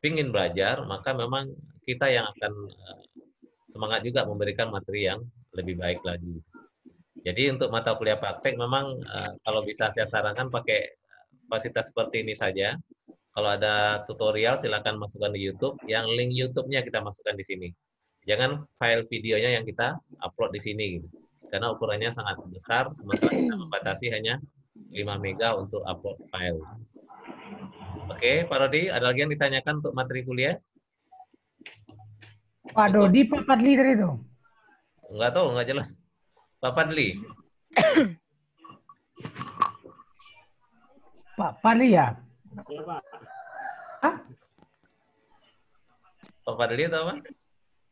A: ingin belajar, maka memang kita yang akan semangat juga memberikan materi yang lebih baik lagi. Jadi untuk mata kuliah praktek memang kalau bisa saya sarankan pakai fasilitas seperti ini saja. Kalau ada tutorial silakan masukkan di YouTube. Yang link YouTube-nya kita masukkan di sini. Jangan file videonya yang kita upload di sini gitu. Karena ukurannya sangat besar, sementara kita membatasi hanya 5 mega untuk upload file. Oke, Pak Rodi, ada lagi yang ditanyakan untuk materi kuliah?
G: Pak Dodi, Pak Fadli dari itu?
A: Enggak tahu, enggak jelas. Pak Fadli.
G: Pak Fadli ya?
E: Iya, Pak.
A: Pak Fadli atau apa?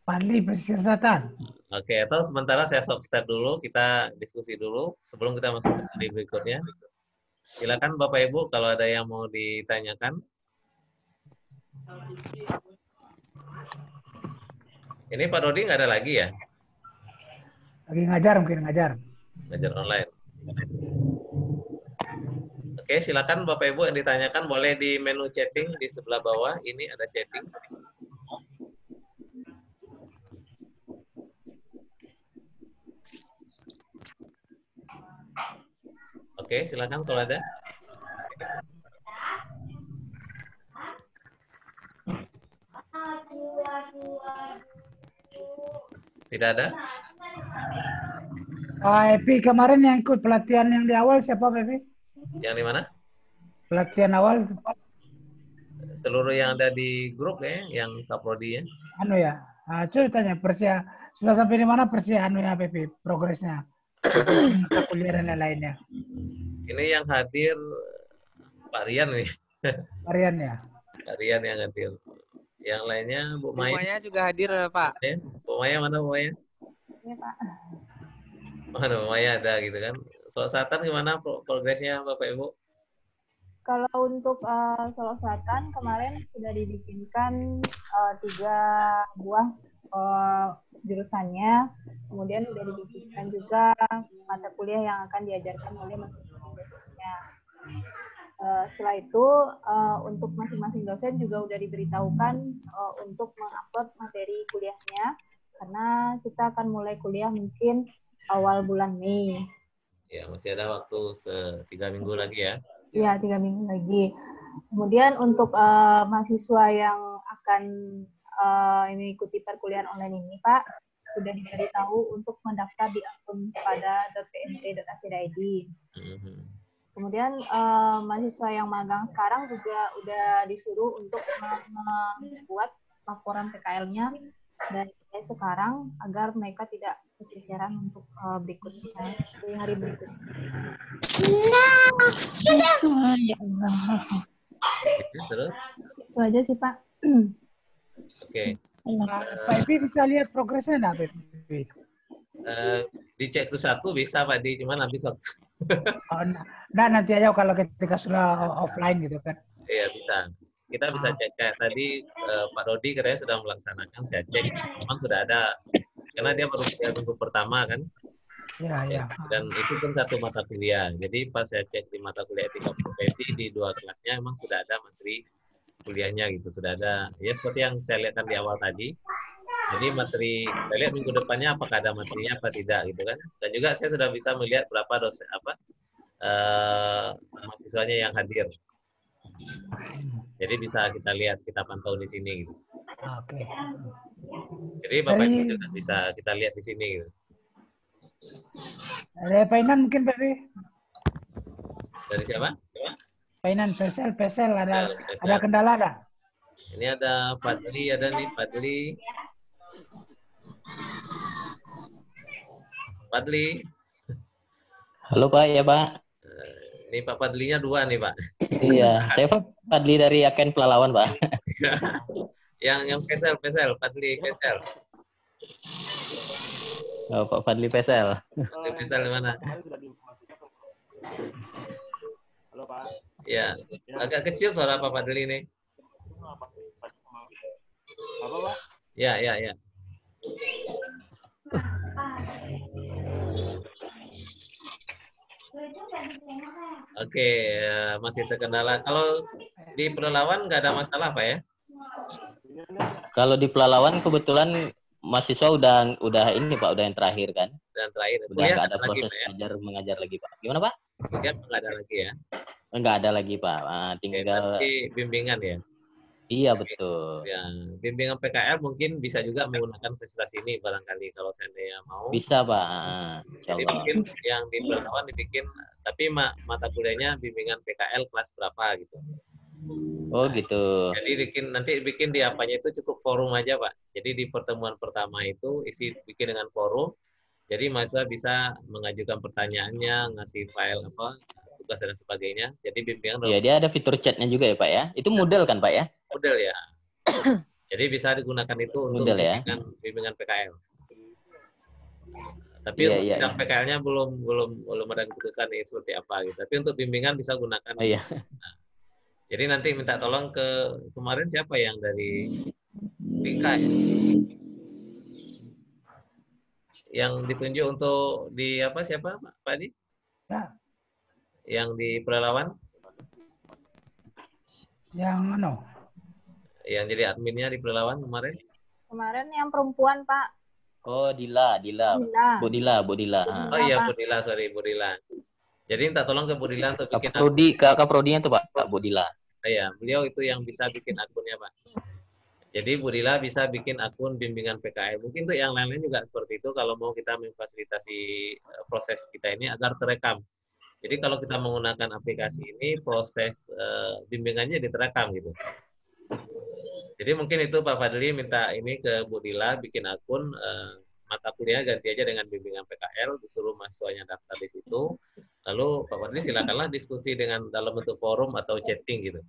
G: Fadli Pesisir Selatan.
A: Oke, atau sementara saya stop dulu, kita diskusi dulu sebelum kita masuk ke materi berikutnya. Silakan Bapak Ibu kalau ada yang mau ditanyakan. Ini Pak Dodi nggak ada lagi ya?
G: Lagi ngajar, mungkin ngajar.
A: Ngajar online. Oke, silakan Bapak Ibu yang ditanyakan boleh di menu chatting di sebelah bawah. Ini ada chatting. Oke, silakan kalau ada. Tidak ada?
G: Epi kemarin yang ikut pelatihan yang di awal siapa, Epi?
A: Yang di mana?
G: Pelatihan awal
A: Seluruh yang ada di grup ya, yang Kaprodi ya.
G: anu ya. Coba tanya sudah sampai di mana anu ya, Epi, progresnya? Kuliah dan lain-lainnya.
A: Ini yang hadir Pak Rian nih.
G: Varian ya.
A: Pak Rian yang hadir. Yang lainnya Bu
H: Bu
A: Maya.
H: Maya juga hadir, Pak.
A: Ya, Bu Maya mana Bu Maya?
I: Iya, Pak.
A: Mana Bu Maya ada gitu kan. Sulawesi Selatan gimana progresnya Bapak Ibu?
I: Kalau untuk Solo Selatan kemarin sudah dibikinkan 3 buah jurusannya, kemudian sudah dibikinkan juga mata kuliah yang akan diajarkan oleh masing-masing dosennya. Setelah itu untuk masing-masing dosen juga sudah diberitahukan untuk mengupload materi kuliahnya, karena kita akan mulai kuliah mungkin awal bulan Mei.
A: Ya, masih ada waktu 3 minggu lagi ya.
I: Iya, 3 minggu lagi. Kemudian untuk mahasiswa yang akan mengikuti perkuliahan online ini, Pak, sudah diberitahu untuk mendaftar di akun spada.pmt.ac.id. Kemudian mahasiswa yang magang sekarang juga udah disuruh untuk membuat laporan PKL-nya dan sekarang agar mereka tidak kececeran untuk berikutnya, hari berikutnya. Ya Allah.
A: Terus?
I: Itu aja sih, Pak.
A: Oke.
G: Pak Epi bisa lihat progresnya enggak, Pak Epi?
A: Dicek satu bisa Pak Di, cuman habis waktu.
G: Nah, nanti aja kalau ketika sudah offline gitu kan.
A: Iya bisa. Kita bisa cek kayak tadi Pak Rodi katanya sudah melaksanakan, saya cek memang sudah ada karena dia baru 3 minggu pertama kan.
G: Iya.
A: Dan itu pun satu mata kuliah. Jadi pas saya cek di mata kuliah etika profesi di 2 kelasnya memang sudah ada materi kuliahnya gitu, sudah ada. Ya seperti yang saya lihatkan di awal tadi. Jadi materi, saya lihat minggu depannya apakah ada materinya apa tidak gitu kan. Dan juga saya sudah bisa melihat berapa dosen mahasiswanya yang hadir. Jadi bisa kita lihat, kita pantau di sini gitu.
G: Oke.
A: Jadi Bapak Ibu juga bisa kita lihat di sini gitu.
G: Ada Painan mungkin, Pak Epi?
A: Dari siapa?
G: Painan, Pesel ada kendala ada?
A: Ini ada Fadli, ada nih Fadli. Fadli.
B: Halo Pak, ya Pak.
A: Ini Pak Fadlinya 2 nih Pak.
B: Iya, saya Fadli dari Aken Pelalawan Pak.
A: yang Pesel, Fadli Pesel.
B: Oh, Pak Fadli Pesel.
A: Fadli Pesel di mana?
E: Halo Pak.
A: Ya, agak kecil suara Pak Fadli ini.
E: Apa Pak?
A: Ya. Oke, masih terkendala. Kalau di Pelalawan nggak ada masalah Pak ya?
B: Kalau di Pelalawan kebetulan mahasiswa udah ini Pak, udah yang terakhir kan?
A: Dan terakhir,
B: Udah nggak ada proses belajar mengajar lagi Pak. Gimana Pak?
A: Kuliah nggak ada lagi ya?
B: Nggak ada lagi Pak. Tinggal.
A: Tapi bimbingan ya?
B: Iya betul.
A: Ya, bimbingan PKL mungkin bisa juga menggunakan fasilitas ini barangkali kalau seandainya mau.
B: Bisa Pak.
A: Jadi mungkin yang di Pelalawan dibikin, tapi mata kuliahnya bimbingan PKL kelas berapa gitu.
B: Oh gitu.
A: Jadi nanti bikin di apanya itu cukup forum aja Pak. Jadi di pertemuan pertama itu bikin dengan forum. Jadi mahasiswa bisa mengajukan pertanyaannya, ngasih file apa, tugas dan sebagainya. Jadi bimbingan
B: Iya, dia ada fitur chatnya juga ya Pak ya. Itu Moodle kan Pak ya?
A: model ya. Jadi bisa digunakan itu untuk
B: Moodle ya.
A: bimbingan PKL. Tapi
B: Iya,
A: untuk
B: iya,
A: bidang
B: iya.
A: PKL-nya belum ada keputusan nih seperti apa gitu. Tapi untuk bimbingan bisa gunakan.
B: Oh iya.
A: Jadi nanti minta tolong ke kemarin siapa yang dari Rika ya? Yang ditunjuk untuk di apa siapa Pak Adi?
G: Ya,
A: Yang di Pelalawan?
G: yang
A: Yang jadi adminnya di Pelalawan kemarin?
I: Kemarin yang perempuan, Pak.
B: Oh, Dila.
I: Dila.
B: Bu Dila.
I: Dila.
A: Oh iya,
I: Pak.
A: Bu Dila, sorry Bu Dila. Jadi minta tolong ke Bu Dila untuk bikin
B: Kak Prodinya tuh Pak Bu Dila.
A: ya, beliau itu yang bisa bikin akunnya, Pak. Jadi Bu Dila bisa bikin akun bimbingan PKL. Mungkin untuk yang lain-lain juga seperti itu kalau mau kita memfasilitasi proses kita ini agar terekam. Jadi kalau kita menggunakan aplikasi ini, proses bimbingannya diterekam gitu. Jadi mungkin itu Pak Fadli minta ini ke Bu Dila bikin akun mata kuliah ganti aja dengan bimbingan PKL, disuruh mahasiswanya daftar di situ. Lalu Pak Fadli silakanlah diskusi dengan dalam bentuk forum atau chatting gitu.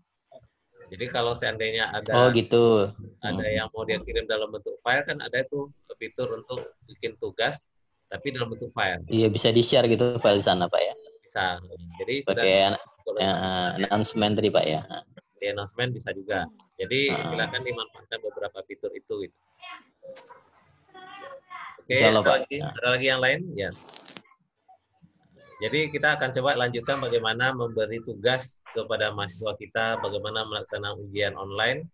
A: Jadi kalau seandainya ada
B: gitu.
A: Ada yang mau dia kirim dalam bentuk file kan ada itu fitur untuk bikin tugas tapi dalam bentuk file.
B: Iya, bisa di-share gitu file sana Pak ya.
A: Bisa. Jadi
B: pakai announcement tadi Pak ya.
A: Di announcement bisa juga. Jadi silakan dimanfaatkan beberapa fitur itu gitu. Oke, ada lagi yang lain? Ya. Jadi kita akan coba lanjutkan bagaimana memberi tugas kepada mahasiswa kita, bagaimana melaksanakan ujian online,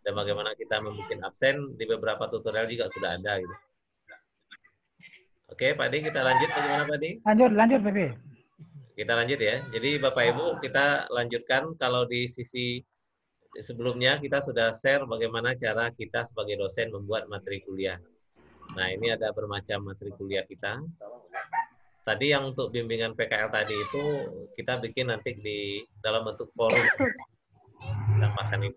A: dan bagaimana kita membuat absen. Di beberapa tutorial juga sudah ada gitu. Oke, Pak Adi, kita lanjut bagaimana Pak Adi?
G: Lanjut PP.
A: Kita lanjut ya. Jadi Bapak Ibu, kita lanjutkan. Kalau di sisi sebelumnya kita sudah share bagaimana cara kita sebagai dosen membuat materi kuliah. Nah, ini ada bermacam materi kuliah kita. Tadi yang untuk bimbingan PKL tadi itu kita bikin nanti di dalam bentuk forum. Tambahkan ini.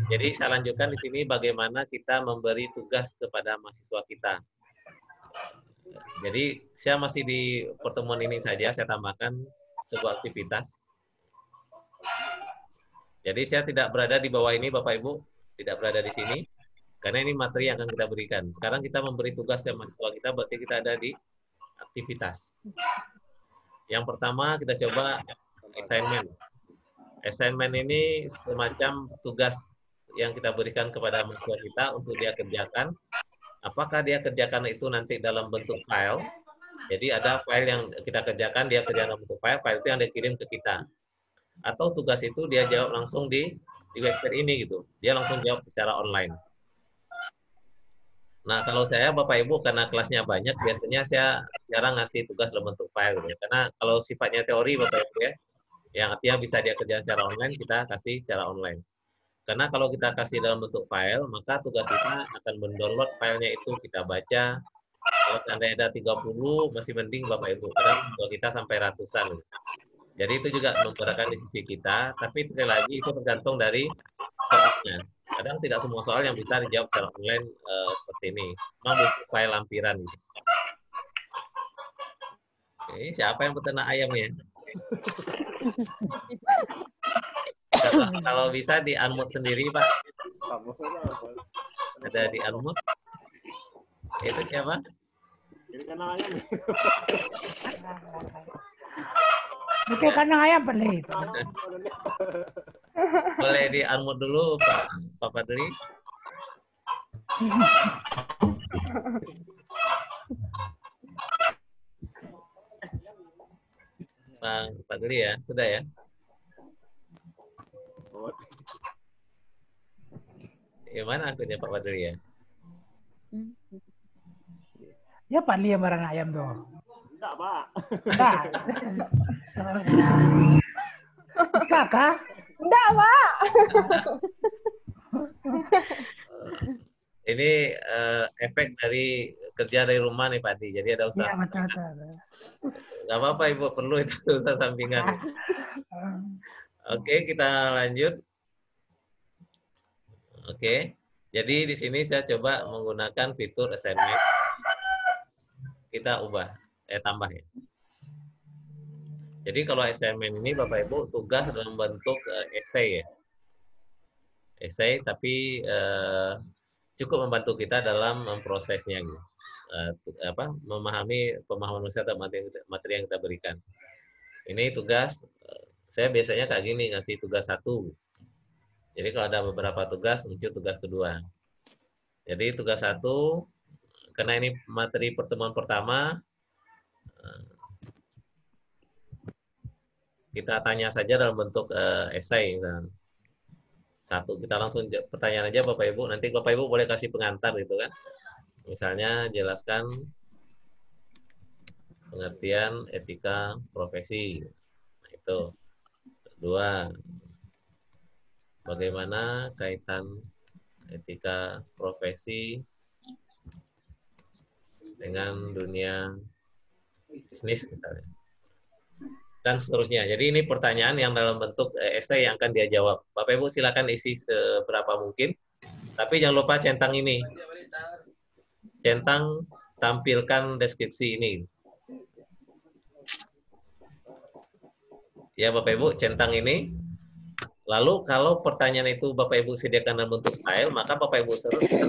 A: Jadi saya lanjutkan di sini bagaimana kita memberi tugas kepada mahasiswa kita. Jadi saya masih di pertemuan ini saja, saya tambahkan sebuah aktivitas. Jadi saya tidak berada di bawah ini Bapak Ibu, tidak berada di sini, karena ini materi yang akan kita berikan. Sekarang kita memberi tugas ke mahasiswa kita, berarti kita ada di aktivitas. Yang pertama kita coba assignment. Assignment ini semacam tugas yang kita berikan kepada mahasiswa kita untuk dia kerjakan. Apakah dia kerjakan itu nanti dalam bentuk file? Jadi ada file yang kita kerjakan, dia kerjakan dalam bentuk file itu yang dikirim ke kita. Atau tugas itu dia jawab langsung di website ini gitu. Dia langsung jawab secara online. Nah, kalau saya Bapak Ibu karena kelasnya banyak, biasanya saya jarang ngasih tugas dalam bentuk file gitu. Karena kalau sifatnya teori Bapak Ibu ya, yang artinya bisa dia kerjakan secara online, kita kasih secara online. Karena kalau kita kasih dalam bentuk file, maka tugas kita akan mendownload filenya itu, kita baca. Kalau seandainya ada 30, masih mending Bapak Ibu. Kadang kita sampai ratusan. Jadi itu juga memberatkan di sisi kita, tapi sekali lagi itu tergantung dari soalnya. Kadang tidak semua soal yang bisa dijawab secara online seperti ini. Memang butuh file lampiran. Gitu. Oke, siapa yang peternak ayam ya? Kalau bisa di unmute sendiri Pak. Ada di unmute. Itu siapa?
E: Jadi kandang ayam.
G: Itu kandang ayam pelit.
A: Boleh di unmute dulu Pak Fadli. Pak Fadli ya, sudah ya? Gimana akunnya Pak Fadli ya?
G: Ya Pak Lia barang ayam tuh.
E: Enggak, Pak.
G: Enggak. Kakak?
I: Enggak, Pak.
A: Ini efek dari kerja dari rumah nih Pak Di. Jadi ada usaha.
G: Iya, betul.
A: Nggak apa-apa Ibu, perlu itu usaha sampingan. Oke, kita lanjut. Oke, jadi di sini saya coba menggunakan fitur assignment. kita tambah ya. Jadi kalau assignment ini Bapak Ibu tugas dalam bentuk esai ya. Esai tapi cukup membantu kita dalam memprosesnya gitu. Memahami pemahaman manusia terhadap materi yang kita berikan. Ini tugas, saya biasanya kayak gini, ngasih tugas 1. Jadi kalau ada beberapa tugas, muncul tugas kedua. Jadi tugas 1, karena ini materi pertemuan pertama, kita tanya saja dalam bentuk esai. Satu, kita langsung pertanyaan aja Bapak Ibu, nanti Bapak Ibu boleh kasih pengantar gitu kan. Misalnya jelaskan pengertian etika profesi. Nah, itu. Kedua, bagaimana kaitan etika profesi dengan dunia bisnis misalnya. Dan seterusnya. Jadi ini pertanyaan yang dalam bentuk esai yang akan dia jawab. Bapak Ibu silakan isi seberapa mungkin. Tapi jangan lupa centang ini. Centang tampilkan deskripsi ini. Ya Bapak Ibu, centang ini. Lalu kalau pertanyaan itu Bapak Ibu sediakan dalam bentuk file, maka Bapak Ibu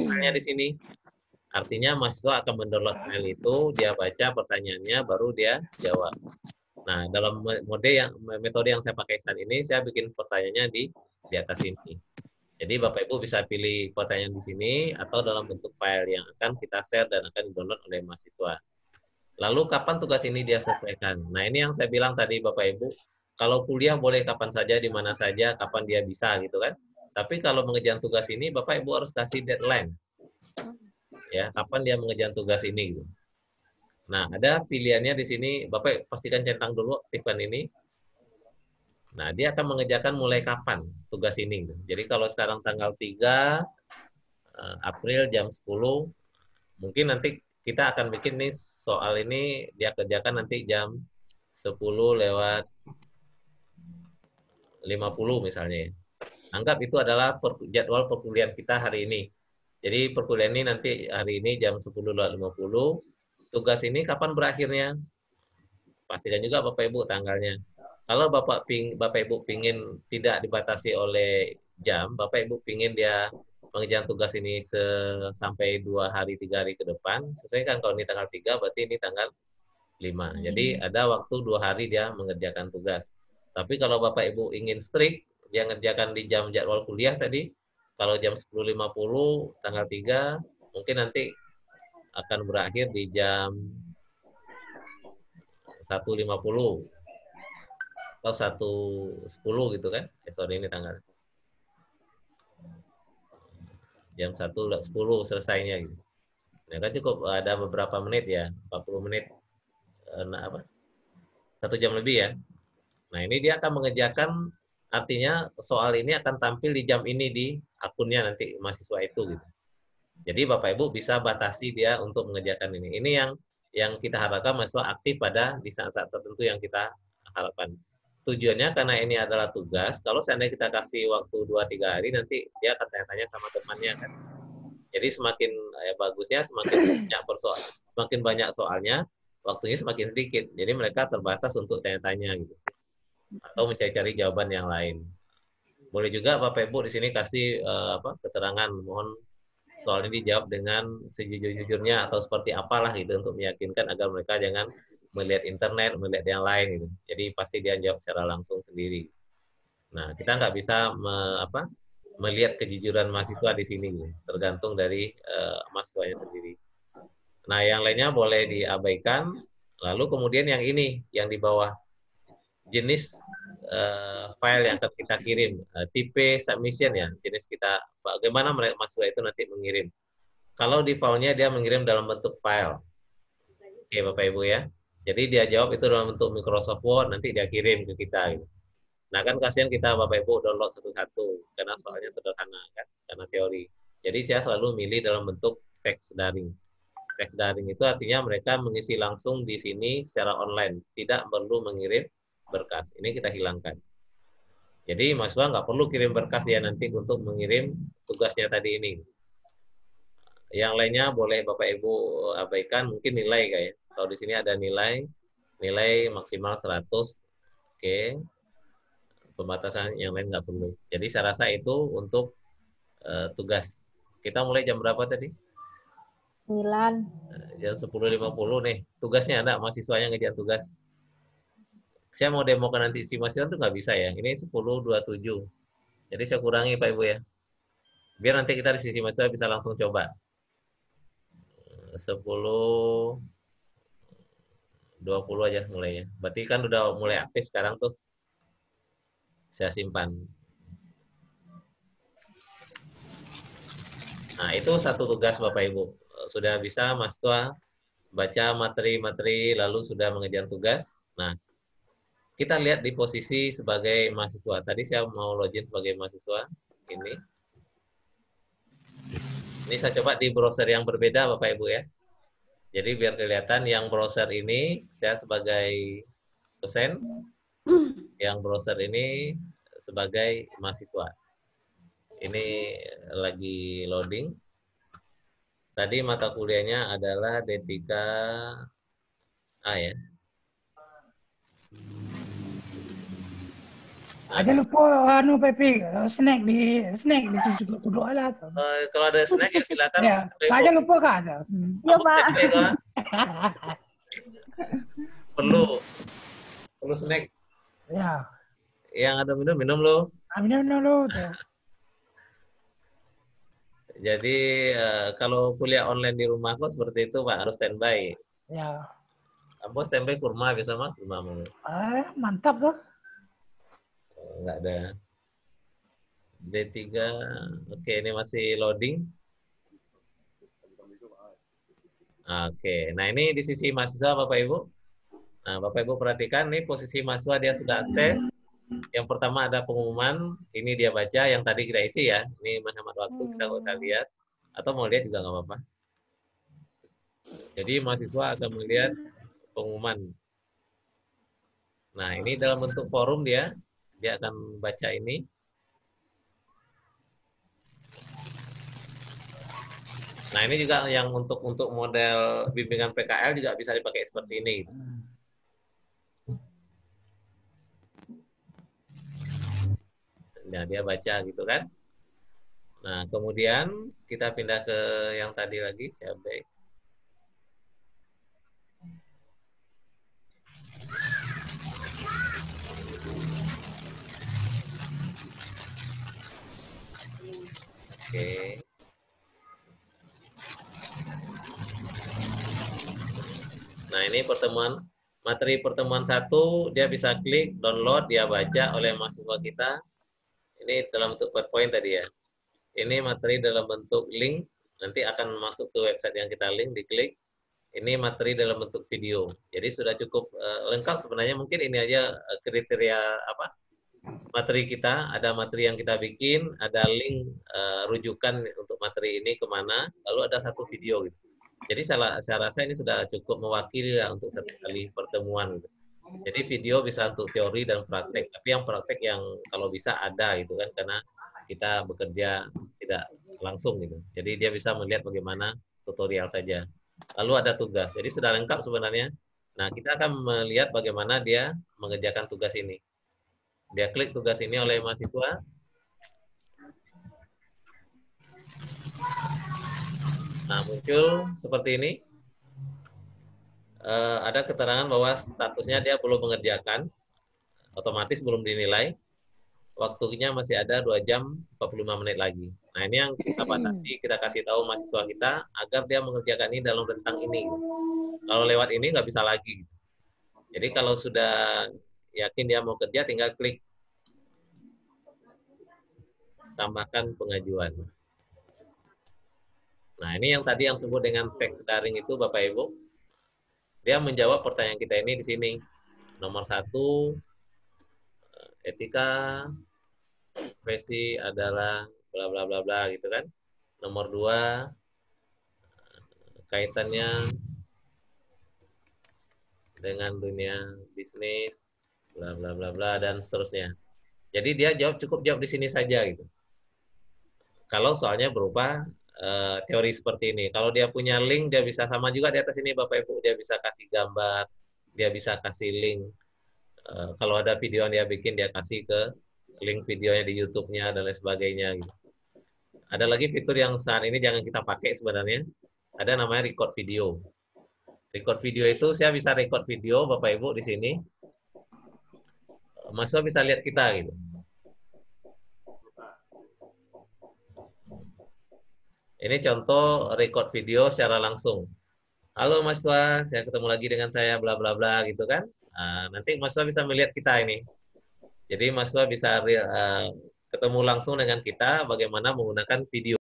A: tanya di sini. Artinya mahasiswa akan mendownload file itu, dia baca pertanyaannya, baru dia jawab. Nah, dalam metode yang saya pakai saat ini, saya bikin pertanyaannya di atas ini. Jadi Bapak Ibu bisa pilih pertanyaan di sini atau dalam bentuk file yang akan kita share dan akan di-download oleh mahasiswa. Lalu kapan tugas ini dia selesaikan? Nah, ini yang saya bilang tadi Bapak Ibu, kalau kuliah boleh kapan saja, di mana saja, kapan dia bisa gitu kan. Tapi kalau mengerjakan tugas ini, Bapak Ibu harus kasih deadline. Ya, kapan dia mengerjakan tugas ini gitu. Nah, ada pilihannya di sini, Bapak pastikan centang dulu, aktifkan ini. Nah, dia akan mengerjakan mulai kapan tugas ini. Jadi kalau sekarang tanggal 3 April jam 10, mungkin nanti kita akan bikin nih soal ini, dia kerjakan nanti jam 10:50 misalnya. Anggap itu adalah jadwal perkuliahan kita hari ini. Jadi perkuliahan ini nanti hari ini jam 10:50. Tugas ini kapan berakhirnya? Pastikan juga Bapak Ibu tanggalnya. Kalau Bapak Ibu pingin tidak dibatasi oleh jam, Bapak Ibu pingin dia mengerjakan tugas ini sampai 2 hari, 3 hari ke depan, sesuai kan kalau ini tanggal 3, berarti ini tanggal 5. Jadi ada waktu 2 hari dia mengerjakan tugas. Tapi kalau Bapak Ibu ingin strict, dia ngerjakan di jam jadwal kuliah tadi, kalau jam 10:50 tanggal 3, mungkin nanti akan berakhir di jam 1:50 atau 1:10 gitu kan. Sorry, ini tanggal. Jam 1:10 selesainya gitu. Nah, kan cukup ada beberapa menit ya, 40 menit. 1 jam lebih ya. Nah, ini dia akan mengerjakan, artinya soal ini akan tampil di jam ini di akunnya nanti mahasiswa itu gitu. Jadi Bapak Ibu bisa batasi dia untuk mengerjakan ini. Ini yang kita harapkan mahasiswa aktif pada di saat-saat tertentu yang kita harapkan. Tujuannya karena ini adalah tugas, kalau seandainya kita kasih waktu 2-3 hari, nanti dia akan tanya-tanya sama temannya kan. Jadi semakin bagusnya, semakin banyak soalnya, waktunya semakin sedikit. Jadi mereka terbatas untuk tanya-tanya gitu. Atau mencari-cari jawaban yang lain. Boleh juga Bapak Ibu di sini kasih keterangan, mohon soal ini dijawab dengan sejujur-jujurnya atau seperti apalah gitu untuk meyakinkan agar mereka jangan melihat internet, melihat yang lain gitu. Jadi pasti dia jawab secara langsung sendiri. Nah, kita nggak bisa melihat kejujuran mahasiswa di sini gitu. Tergantung dari mahasiswanya sendiri. Nah, yang lainnya boleh diabaikan. Lalu kemudian yang ini, yang di bawah, jenis file yang akan kita kirim, tipe submission ya, jenis kita, bagaimana mahasiswa itu nanti mengirim. Kalau di filenya dia mengirim dalam bentuk file. Oke Bapak Ibu ya. Jadi dia jawab itu dalam bentuk Microsoft Word, nanti dia kirim ke kita. Gitu. Nah kan kasihan kita Bapak Ibu download satu-satu, karena soalnya sederhana kan, karena teori. Jadi saya selalu milih dalam bentuk teks daring. Teks daring itu artinya mereka mengisi langsung di sini secara online, tidak perlu mengirim berkas. Ini kita hilangkan. Jadi mahasiswa nggak perlu kirim berkas dia nanti untuk mengirim tugasnya tadi ini. Yang lainnya boleh Bapak Ibu abaikan, mungkin nilai kayak Kalau di sini ada nilai maksimal 100. Oke. Pembatasan yang lain nggak perlu. Jadi saya rasa itu untuk tugas. Kita mulai jam berapa tadi?
I: 9.
A: Jam 10.50 nih. Tugasnya ada, mahasiswanya ngejar tugas. Saya mau demokan nanti isi mahasiswa itu nggak bisa ya. Ini 10.27. Jadi saya kurangi Pak Ibu ya. Biar nanti kita di sisi mahasiswa bisa langsung coba. 10.20 aja mulainya. Berarti kan udah mulai aktif sekarang tuh. Saya simpan. Nah, itu satu tugas Bapak Ibu. Sudah bisa mahasiswa baca materi-materi lalu sudah mengejar tugas. Nah, kita lihat di posisi sebagai mahasiswa. Tadi saya mau login sebagai mahasiswa. Ini saya coba di browser yang berbeda Bapak Ibu ya. Jadi biar kelihatan yang browser ini saya sebagai dosen, yang browser ini sebagai mahasiswa. Ini lagi loading. Tadi mata kuliahnya adalah D3 A ya.
G: Ada lupa anu Pepi, snack di cuci kudu alat.
A: Kalau ada snack ya silakan.
G: Ya, aja lupa kan ada.
I: Iya, Pak.
A: Perlu snack.
G: Ya.
A: Yang ada minum loh.
G: Minum dulu.
A: Jadi kalau kuliah online di rumah kok seperti itu Pak, harus standby.
G: Ya.
A: Kamu standby kurma biasa Mas, kurma mulu.
G: Mantap tuh.
A: Enggak ada. D3, oke ini masih loading. Oke, nah ini di sisi mahasiswa Bapak Ibu. Nah Bapak Ibu perhatikan nih posisi mahasiswa dia sudah akses. Yang pertama ada pengumuman, ini dia baca, yang tadi kita isi ya. Ini menghemat waktu, kita nggak usah lihat. Atau mau lihat juga nggak apa-apa. Jadi mahasiswa akan melihat pengumuman. Nah ini dalam bentuk forum dia akan baca ini. Nah ini juga yang untuk model bimbingan PKL juga bisa dipakai seperti ini. Nah dia baca gitu kan. Nah kemudian kita pindah ke yang tadi lagi, saya back. Oke. Nah, ini materi pertemuan 1, dia bisa klik, download, dia baca oleh mahasiswa kita. Ini dalam bentuk PowerPoint tadi ya. Ini materi dalam bentuk link, nanti akan masuk ke website yang kita link, diklik. Ini materi dalam bentuk video. Jadi sudah cukup lengkap sebenarnya, mungkin ini aja kriteria materi kita, ada materi yang kita bikin, ada link rujukan untuk materi ini kemana, lalu ada satu video gitu. Jadi saya rasa ini sudah cukup mewakili lah untuk satu kali pertemuan gitu. Jadi video bisa untuk teori dan praktek, tapi yang praktek yang kalau bisa ada gitu kan, karena kita bekerja tidak langsung gitu. Jadi dia bisa melihat bagaimana tutorial saja. Lalu ada tugas, jadi sudah lengkap sebenarnya. Nah kita akan melihat bagaimana dia mengerjakan tugas ini. Dia klik tugas ini oleh mahasiswa. Nah, muncul seperti ini. Ada keterangan bahwa statusnya dia belum mengerjakan. Otomatis belum dinilai. Waktunya masih ada 2 jam 45 menit lagi. Nah, ini yang kita batasi, kita kasih tahu mahasiswa kita agar dia mengerjakan ini dalam rentang ini. Kalau lewat ini nggak bisa lagi. Jadi kalau sudah yakin dia mau kerja, tinggal klik tambahkan pengajuan. Nah, ini yang tadi yang disebut dengan teks daring itu, Bapak Ibu. Dia menjawab pertanyaan kita ini di sini. Nomor 1, etika profesi adalah bla bla bla bla gitu kan. Nomor 2, kaitannya dengan dunia bisnis, bla bla bla bla dan seterusnya. Jadi dia cukup jawab di sini saja gitu. Kalau soalnya berupa teori seperti ini. Kalau dia punya link, dia bisa sama juga di atas ini Bapak Ibu, dia bisa kasih gambar, dia bisa kasih link. Kalau ada video yang dia bikin, dia kasih ke link videonya di YouTube-nya dan lain sebagainya. Gitu. Ada lagi fitur yang saat ini jangan kita pakai sebenarnya. Ada namanya record video. Record video itu saya bisa record video Bapak Ibu di sini. Mahasiswa bisa lihat kita gitu. Ini contoh record video secara langsung. Halo mahasiswa, saya ketemu lagi dengan saya bla bla bla gitu kan. Nanti mahasiswa bisa melihat kita ini. Jadi mahasiswa bisa ketemu langsung dengan kita bagaimana menggunakan video.